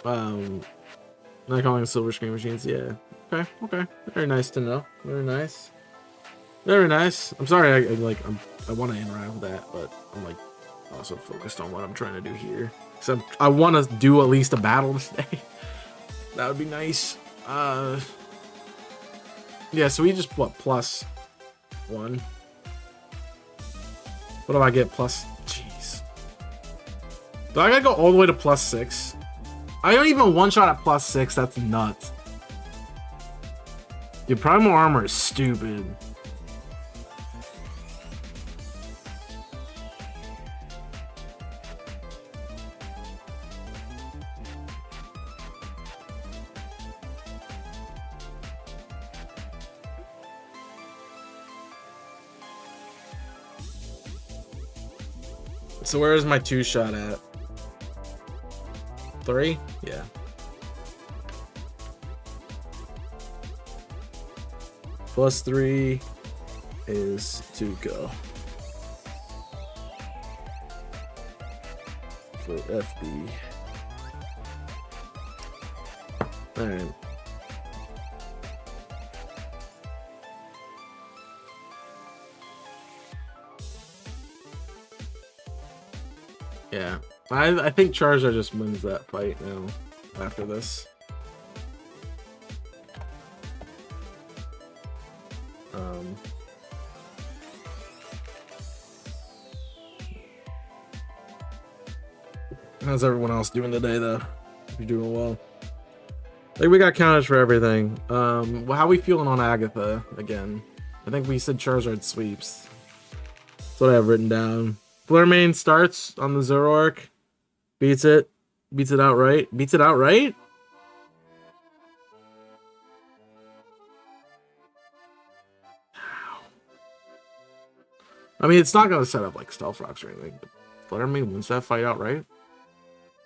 Not calling Silver Screen Machines, yeah. Okay, okay. Very nice to know. Very nice. Very nice. I'm sorry, I want to interact with that, but I'm like also focused on what I'm trying to do here. So I want to do at least a battle today. That would be nice. Yeah, so we just, what, +1? What do I get? Plus, jeez. Do I gotta go all the way to +6? I don't even one-shot at +6, that's nuts. Your Primal Armor is stupid. So where is my 2-shot at? 3? Yeah. +3 is to go. For FB. Alright. Yeah. I think Charizard just wins that fight now after this. How's everyone else doing today, though? You're doing well. I think we got counters for everything. Well, how we feeling on Agatha again? I think we said Charizard sweeps. That's what I have written down. Flurmain starts on the Zoroark. Beats it. Beats it outright. Beats it outright? I mean, it's not going to set up like Stealth Rocks or anything. But Flurmain wins that fight outright.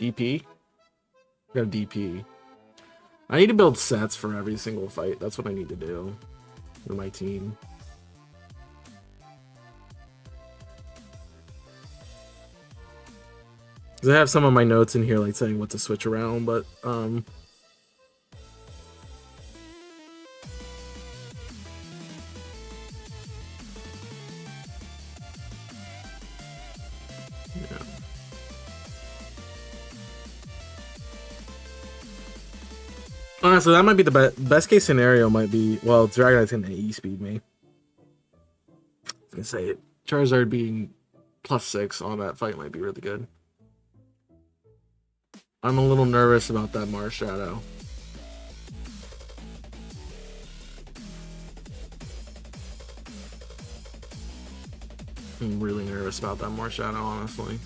DP? I got a DP. I need to build sets for every single fight. That's what I need to do with my team. Because I have some of my notes in here like saying what to switch around, but yeah. Honestly, that might be the best case scenario. Might be, well, Dragonite's gonna E-speed me. I was gonna say it. Charizard being +6 on that fight might be really good. I'm a little nervous about that Marshadow. I'm really nervous about that Marshadow, honestly.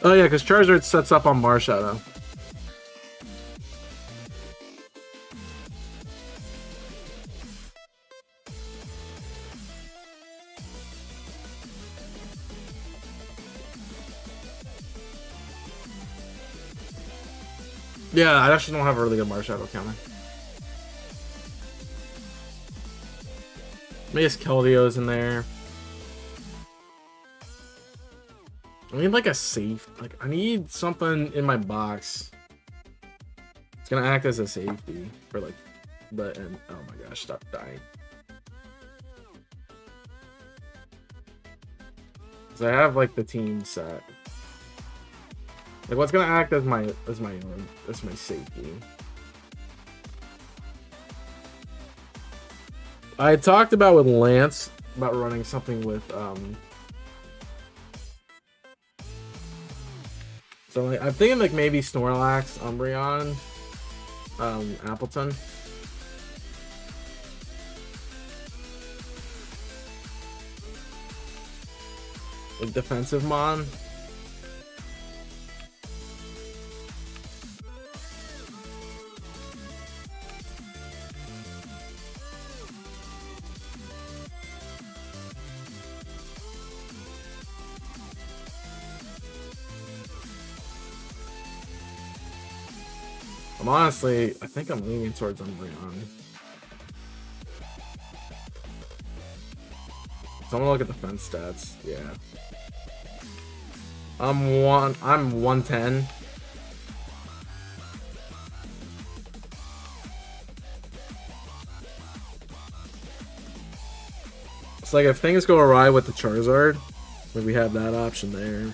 Oh yeah, because Charizard sets up on Marshadow. Yeah, I actually don't have a really good Marshadow counter. Maybe it's Keldeo's in there. I need like a safe, like I need something in my box. It's gonna act as a safety for like the end. Oh my gosh, stop dying. So I have like the team set. Like what's gonna act as my safety. I talked about with Lance about running something with so like, I'm thinking like maybe Snorlax, Umbreon. Appleton. A defensive mon. Honestly, I think I'm leaning towards Umbreon. So I'm gonna look at the fence stats. Yeah. I'm 110. It's like if things go awry with the Charizard, like we have that option there.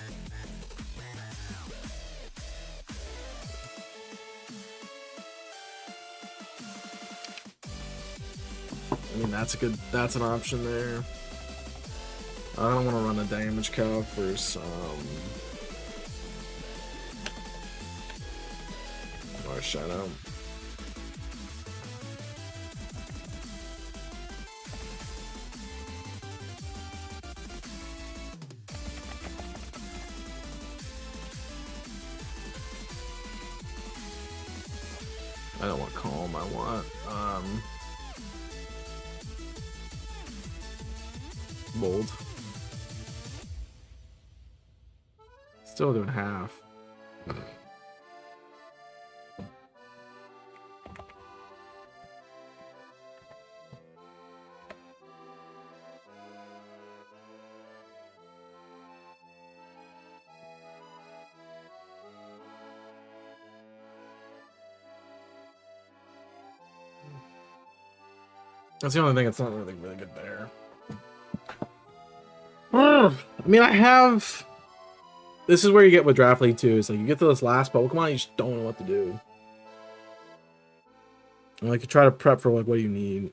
I mean, that's an option there. I don't want to run a damage calc for some Shadow. I don't want Calm, I want Bold. Still doing half. That's the only thing that's not really good there. I mean, I have... This is where you get with Draft League too. It's like you get to this last Pokemon, you just don't know what to do. And like you try to prep for like what you need.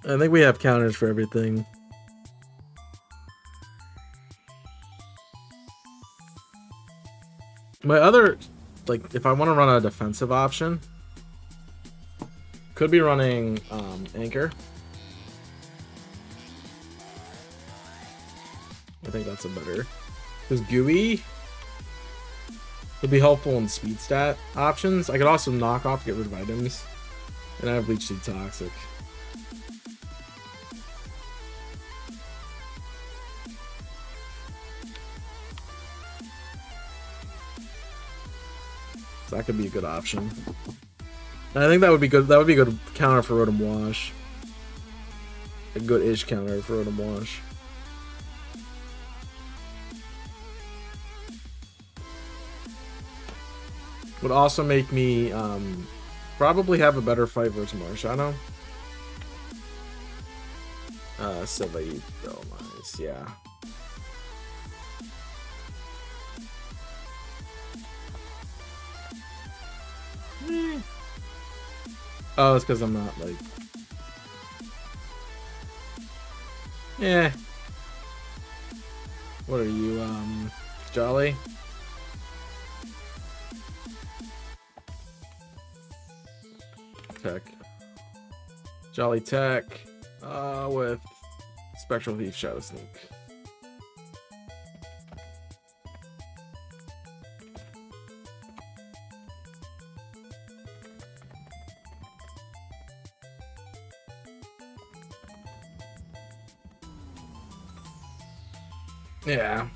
I think we have counters for everything. My other, like, if I want to run a defensive option, could be running Anchor. I think that's a better. Because Gooey would be helpful in speed stat options. I could also knock off, get rid of items. And I have Leech Seed Toxic. So that could be a good option. And I think that would be good. That would be a good counter for Rotom Wash. A good-ish counter for Rotom Wash. Would also make me probably have a better fight versus Marshadow. Sylvain, though, nice, yeah. Oh, it's because I'm not like. Yeah. What are you, Jolly? Tech. Jolly Tech. With Spectral Thief Shadow Sneak. Yeah.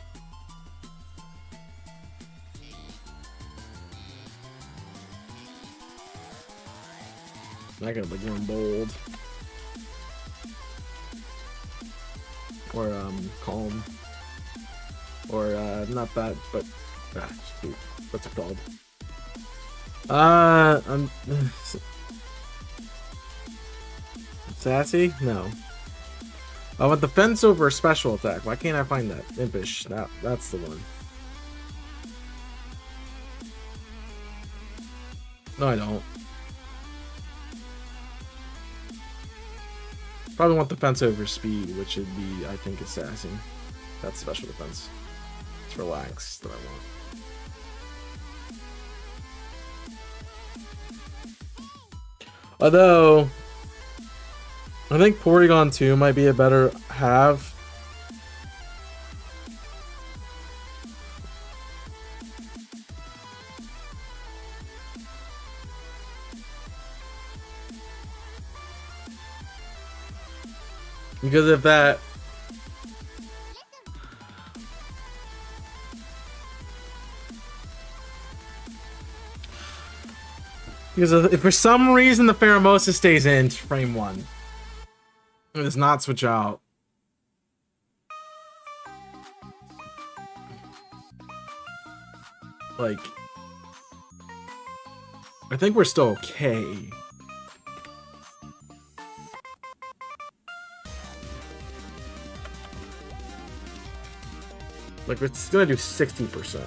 I could like run Bold. Or Calm. Or not that, but shoot, what's it called? Sassy? No. I want the fence over a special attack. Why can't I find that? Impish. That's the one. No, I don't. Probably want defense over speed, which would be, I think, assassin. That's special defense. It's relax that I want. Although, I think Porygon 2 might be a better have. Because if that... Because if for some reason the Pheromosa stays in frame 1, it does not switch out. Like, I think we're still okay. Like, it's gonna do 60%.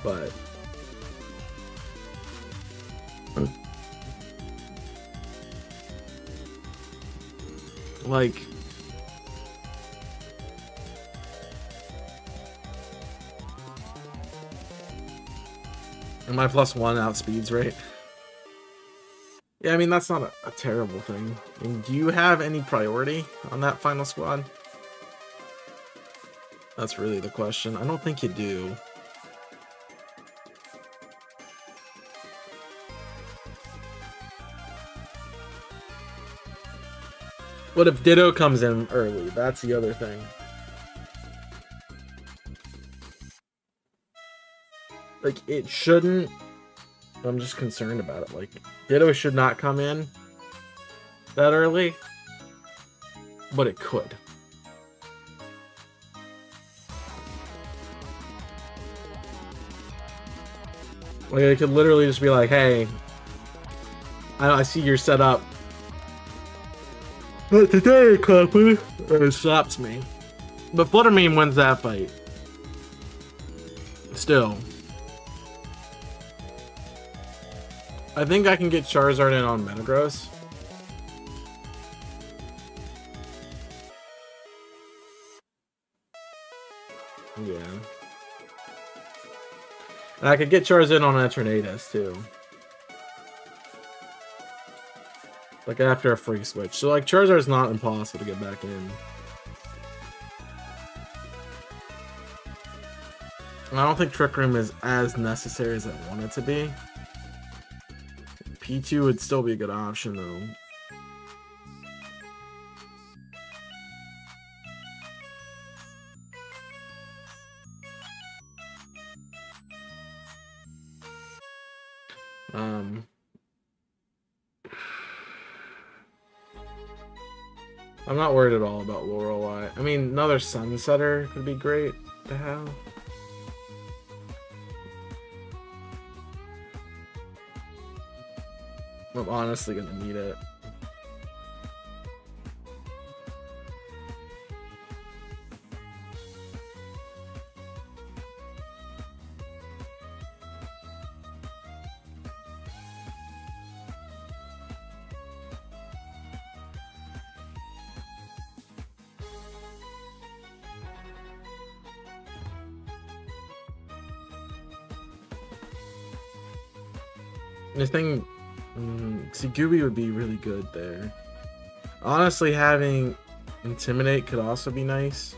But... like... Am I +1 outspeeds, right? Yeah, I mean, that's not a terrible thing. I mean, do you have any priority on that final squad? That's really the question. I don't think you do. What if Ditto comes in early? That's the other thing. Like, it shouldn't... I'm just concerned about it. Like, Ditto should not come in that early, but it could. Like, it could literally just be like, hey, I see you're set up. But today, Copper, it stops me. But Fluttermane wins that fight. Still. I think I can get Charizard in on Metagross. Yeah. And I could get Charizard on Eternatus too. Like after a free switch. So like Charizard's not impossible to get back in. And I don't think Trick Room is as necessary as I want it to be. P2 would still be a good option though. I'm not worried at all about Lorelei. I mean, another Sunsetter could be great to have. I'm honestly gonna need it. The thing, see, Gooby would be really good there. Honestly, having Intimidate could also be nice.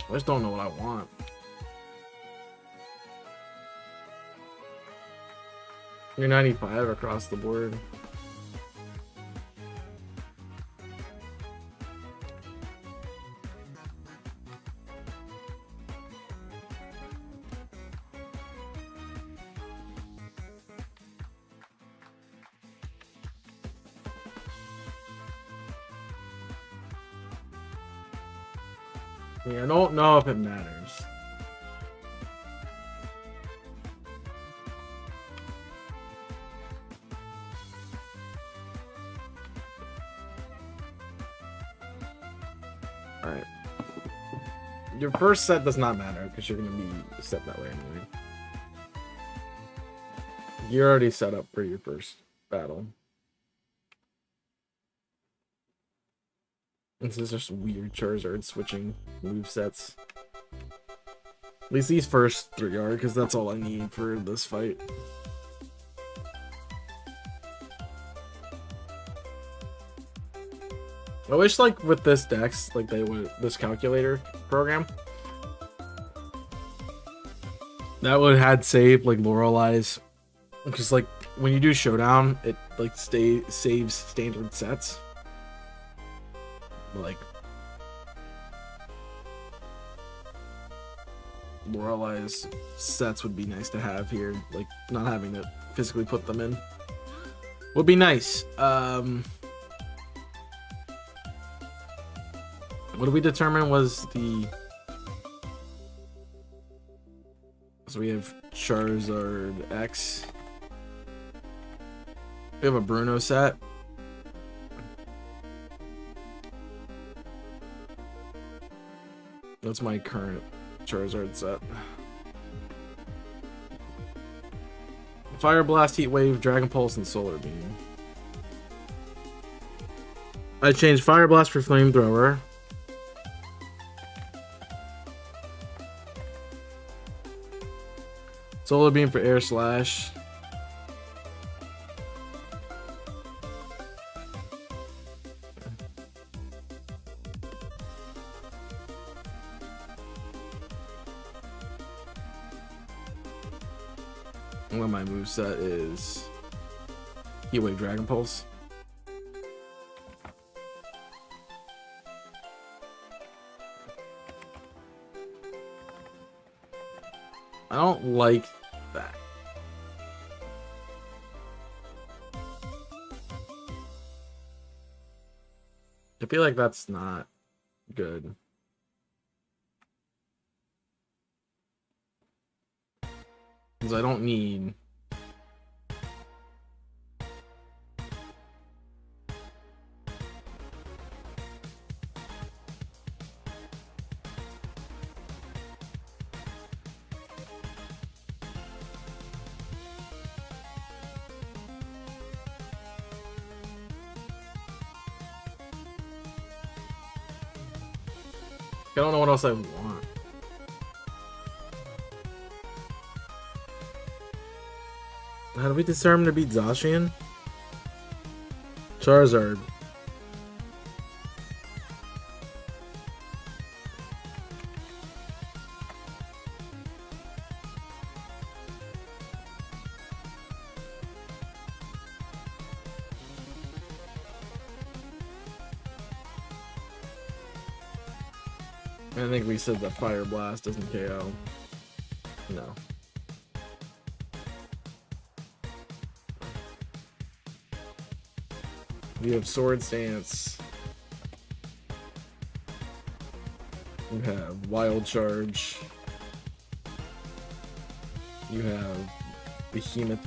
I just don't know what I want. You're 95 across the board. Yeah, I don't know if it matters. Alright. Your first set does not matter because you're going to be set that way anyway. You're already set up for your first battle. This is just weird Charizard switching movesets. At least these first 3 are, because that's all I need for this fight. I wish, like, with this Dex, like, they would, this calculator program, that would had saved, like, Lorelei's, because, like, when you do Showdown, it, like, saves standard sets. Like, Lorelei's sets would be nice to have here, like, not having to physically put them in would be nice. What did we determine was the... So we have Charizard X. We have a Bruno set. That's my current Charizard set. Fire Blast, Heat Wave, Dragon Pulse, and Solar Beam. I changed Fire Blast for Flamethrower. Solar Beam for Air Slash. And then my moveset is Heat Wave, Dragon Pulse. I don't like that. I feel like that's not good. Because I don't need... I don't know what else I want. How do we determine to beat Zacian? Charizard. I think we said that Fire Blast doesn't KO. No. You have Sword Stance. You have Wild Charge. You have Behemoth.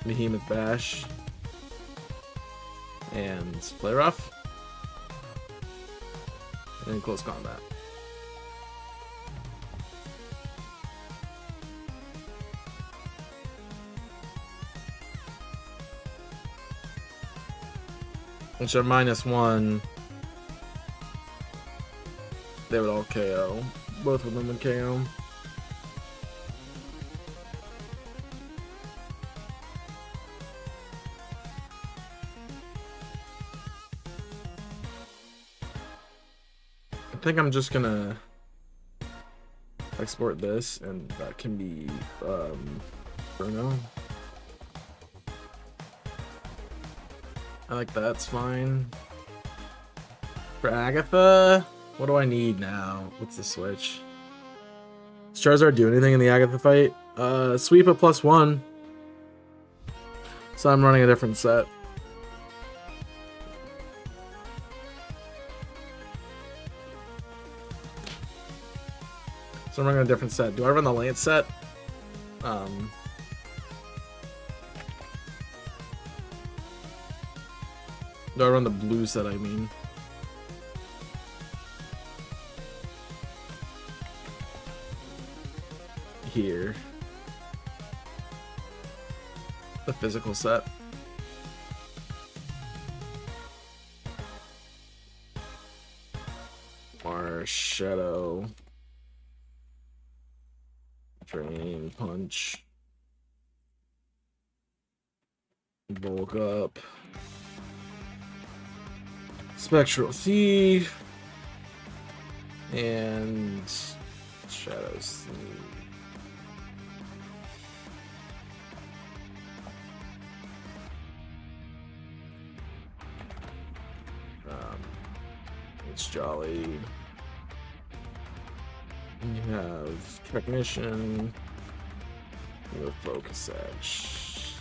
Behemoth Bash. And Play Rough. And then Close Combat. Which are -1. They would all KO. Both of them would KO. I think I'm just gonna export this, and that can be Bruno. I like that, it's fine. For Agatha, what do I need now? What's the switch? Does Charizard do anything in the Agatha fight? Sweep a +1. So I'm running a different set. So I'm running a different set. Do I run the Lance set? No, I run the blue set, I mean. Here. The physical set. Shadow. Drain, punch. Bulk up. Spectral Thief. And Shadow Sneak. It's Jolly. You have Technician. You have Focus Edge.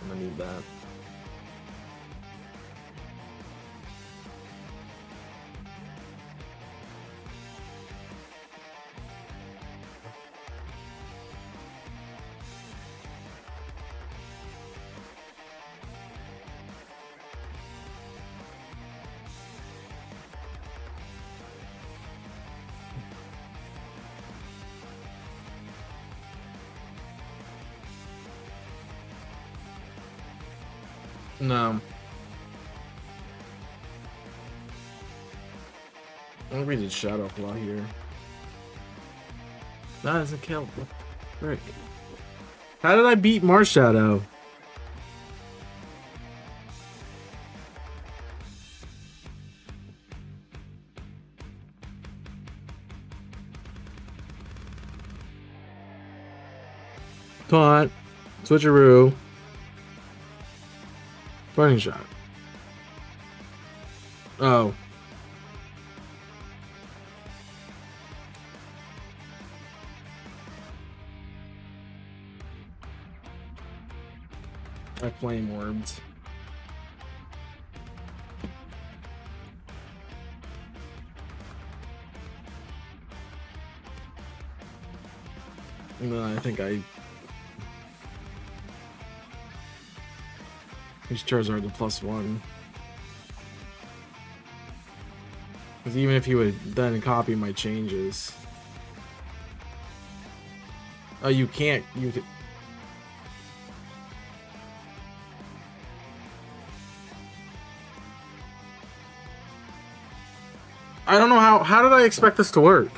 I'm gonna need that. No. I think we did Shadow Claw here. That doesn't kill. Frick. How did I beat Marshadow? Taunt. Switcheroo. Burning Shot. Oh. I Flame Orbed. No, I think I use Charizard to +1. Because even if he would then copy my changes. Oh, you can't. You can. I don't know how did I expect this to work?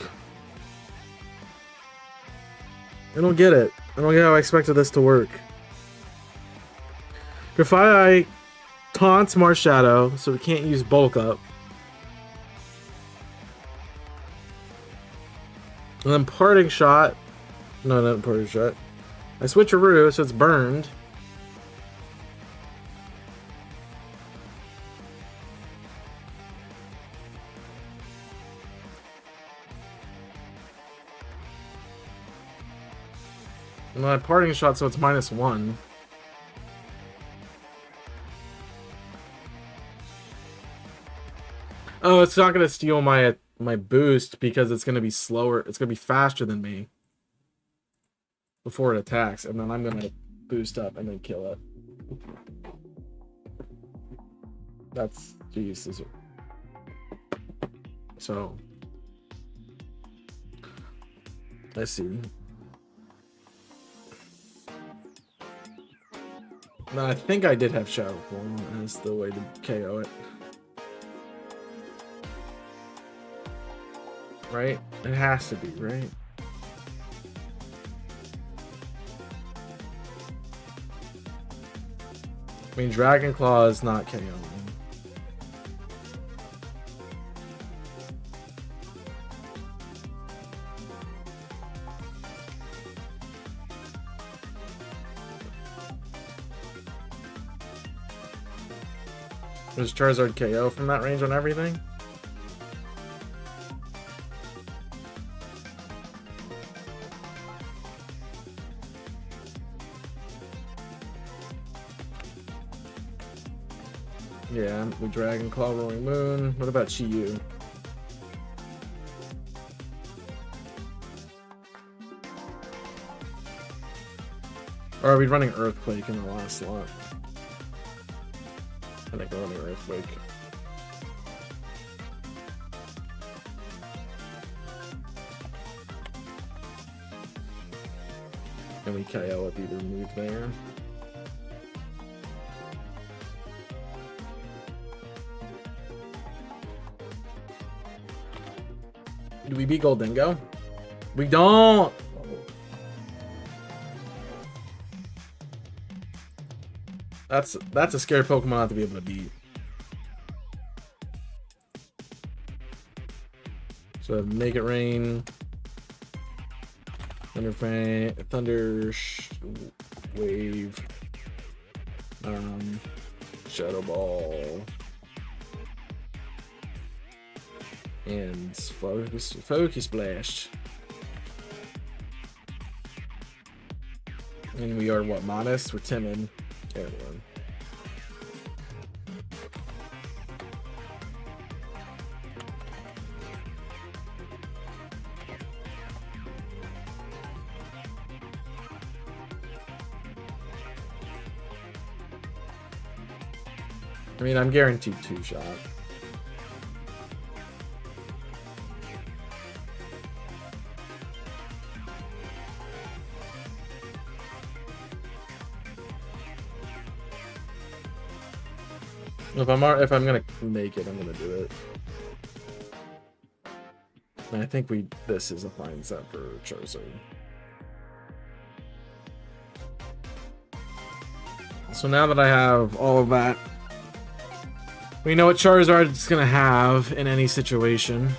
I don't get it. I don't get how I expected this to work. Grafai taunts Marshadow, so we can't use Bulk Up. And then Parting Shot. No, not Parting Shot. I Switcheroo, so it's burned. And then I Parting Shot, so it's -1. Oh, it's not gonna steal my boost because it's gonna be slower. It's gonna be faster than me before it attacks, and then I'm gonna boost up and then kill it. That's jeez. So I see. No, I think I did have Shadow Form as the way to KO it. Right? It has to be, right? I mean, Dragon Claw is not KOing. Does Charizard KO from that range on everything? Yeah, with Dragon Claw, Rolling Moon. What about Chi-Yu? Or are we running Earthquake in the last slot? I think we're running Earthquake. And we KO if either move there. Do we beat Goldingo? We don't! That's a scary Pokemon not to be able to beat. So Make It Rain, Thunder Wave, Shadow Ball, and Focus Blast. And we are what? Modest? We're timid. Everyone. I mean, I'm guaranteed 2-shot. If I'm gonna make it, I'm gonna do it. And I think this is a fine set for Charizard. So now that I have all of that, we know what Charizard is gonna have in any situation.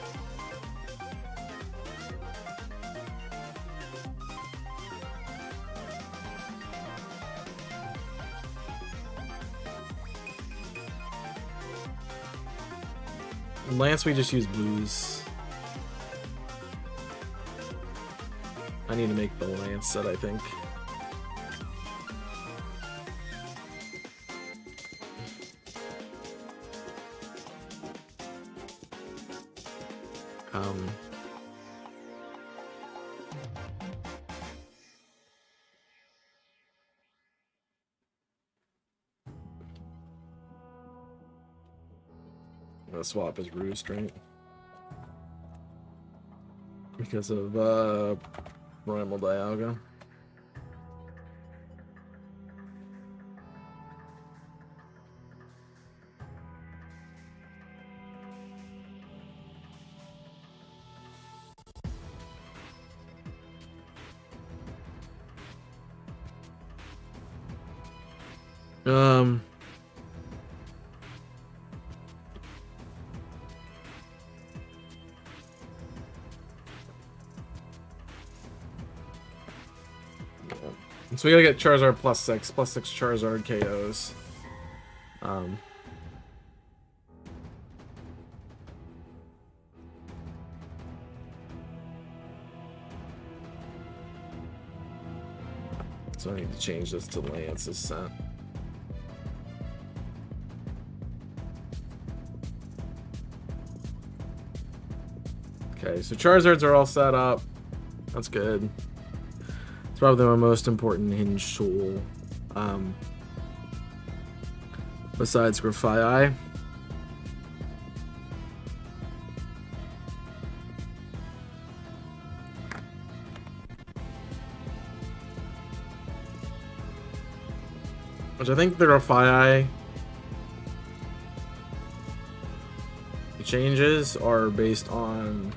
Lance, we just use blues. I need to make the Lance set, I think. Swap is Roost, right? Because of Primal Dialga. So we gotta get Charizard +6 Charizard KOs. So I need to change this to Lance's set. Okay, so Charizards are all set up. That's good. Probably my most important hinge tool, besides Grafaiai. Which I think the Grafaiai changes are based on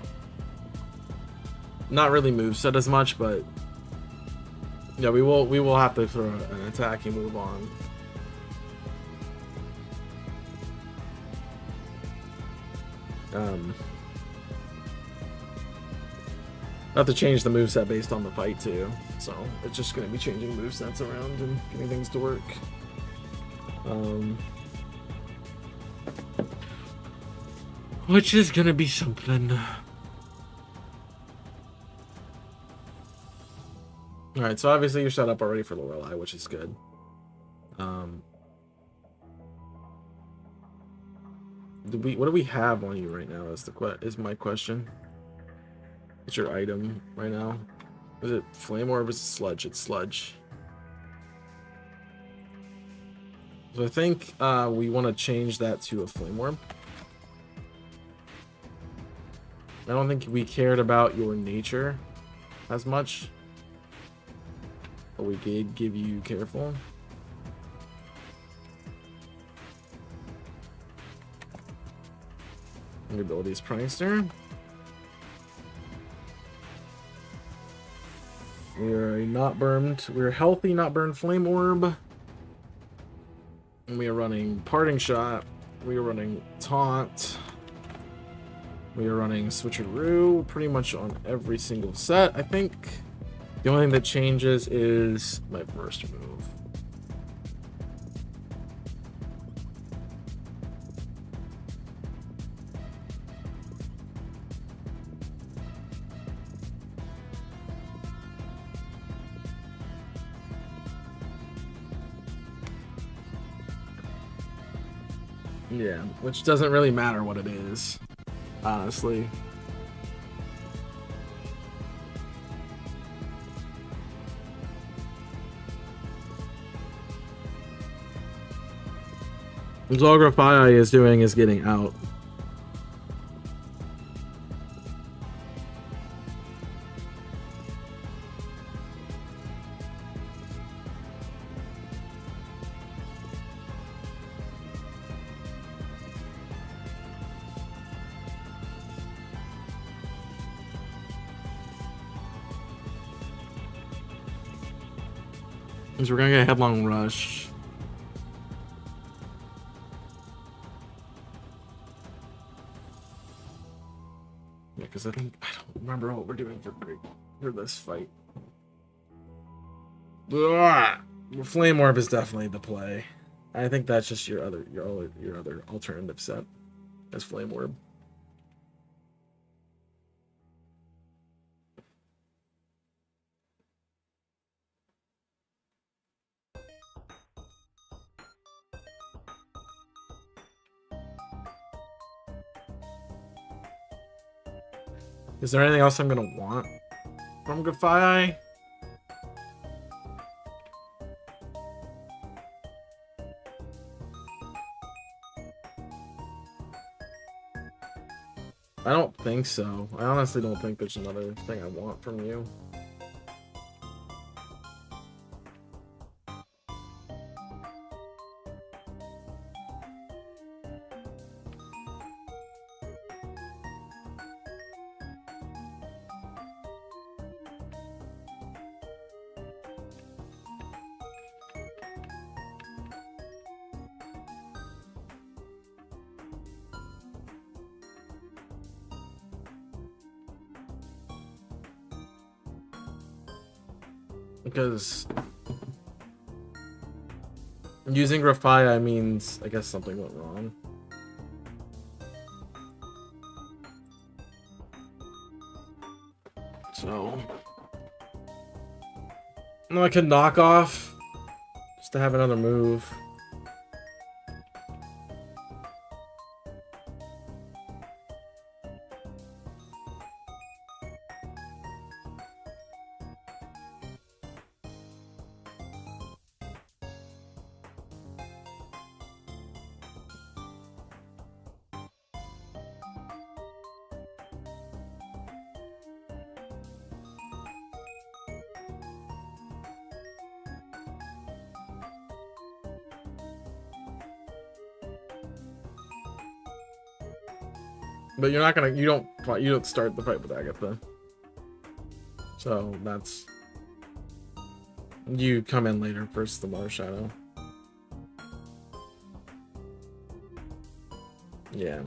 not really moveset as much, but yeah, we will have to throw an attacking move on. Have to change the moveset based on the fight too. So it's just gonna be changing movesets around and getting things to work. Which is gonna be something. Alright, so obviously you're set up already for Lorelei, which is good. What do we have on you right now is my question. What's your item right now? Is it Flame Orb or is it Sludge? It's Sludge. So I think we want to change that to a flame orb. I don't think we cared about your nature as much, but we did give you careful. Your ability is Prankster. We are a not burned. We're healthy, not burned flame orb. And we are running parting shot. We are running taunt. We are running switcheroo pretty much on every single set. I think the only thing that changes is my first move. Yeah, which doesn't really matter what it is, honestly. What Zografai is doing is getting out. Because we're gonna get a headlong rush. Yeah, because I don't remember what we're doing for this fight. Ugh! Flame Orb is definitely the play. I think that's just your other alternative set as Flame Orb. Is there anything else I'm gonna want from Gafai? I don't think so. I honestly don't think there's another thing I want from you. Because using Grafia means, I guess something went wrong. So, no, I could knock off just to have another move. But you're not gonna, you don't start the fight with Agatha. So that's, you come in later versus the Mother Shadow. Yeah.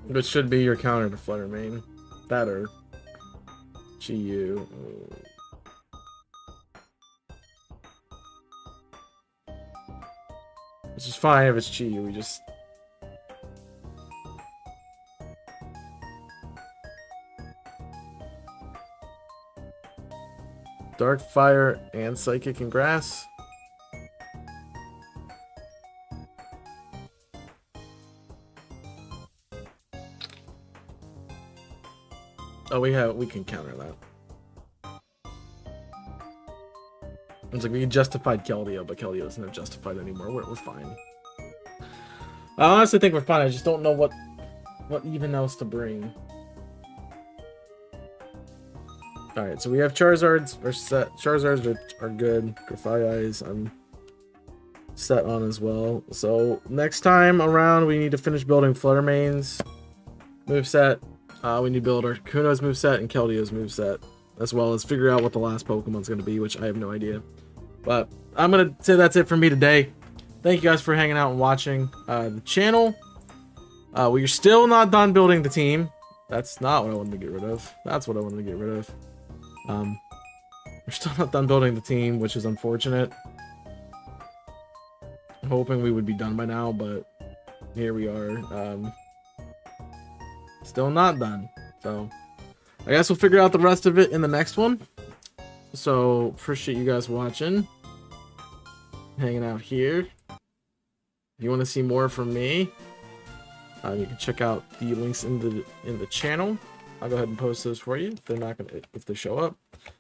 Which should be your counter to Flutter Mane. That or GU. Which is fine if it's GU, we just... Dark Fire and Psychic and Grass. Oh, we can counter that. It's like we justified Keldeo, but Keldeo isn't justified anymore. We're fine. I honestly think we're fine. I just don't know what even else to bring. Alright, so we have Charizards are set. Charizards are good. Grafaiais I'm set on as well. So next time around we need to finish building Fluttermane's moveset. We need to build our Kuno's moveset and Keldeo's moveset, as well as figure out what the last Pokemon's going to be, which I have no idea. But I'm going to say that's it for me today. Thank you guys for hanging out and watching the channel. We're still not done building the team. That's not what I wanted to get rid of. That's what I wanted to get rid of. We're still not done building the team, which is unfortunate. I'm hoping we would be done by now, but here we are. Still not done. So I guess we'll figure out the rest of it in the next one. So appreciate you guys watching, hanging out here. If you want to see more from me, you can check out the links in the channel. I'll go ahead and post those for you if they show up.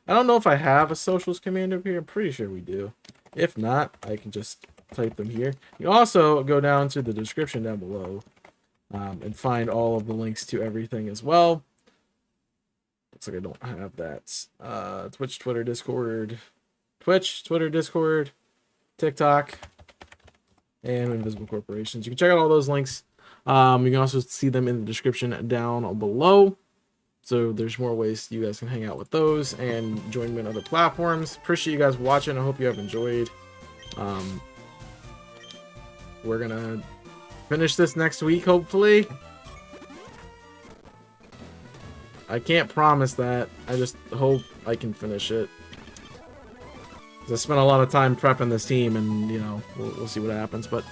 I don't know if I have a socials command over here. I'm pretty sure we do. If not, I can just type them here. You also go down to the description down below and find all of the links to everything as well. Looks like I don't have that. Twitch, Twitter, Discord, TikTok, and Invisible Corporations. You can check out all those links. You can also see them in the description down below. So there's more ways you guys can hang out with those and join me on other platforms. Appreciate you guys watching. I hope you have enjoyed. We're gonna finish this next week, hopefully. I can't promise that. I just hope I can finish it. I spent a lot of time prepping this team, and you know, we'll see what happens. But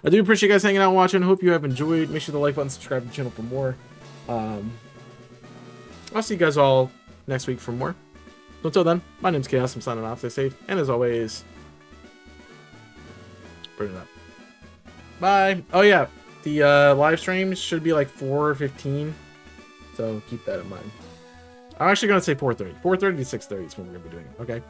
I do appreciate you guys hanging out and watching. Hope you have enjoyed. Make sure to like button, subscribe to the channel for more. I'll see you guys all next week for more. So until then, my name's Chaos. I'm signing off. Stay safe, and as always, burn it up. Bye. Oh yeah, the live streams should be like 4:15, so keep that in mind. I'm actually gonna say 4:30. 4:30 to 6:30 is when we're gonna be doing it. Okay.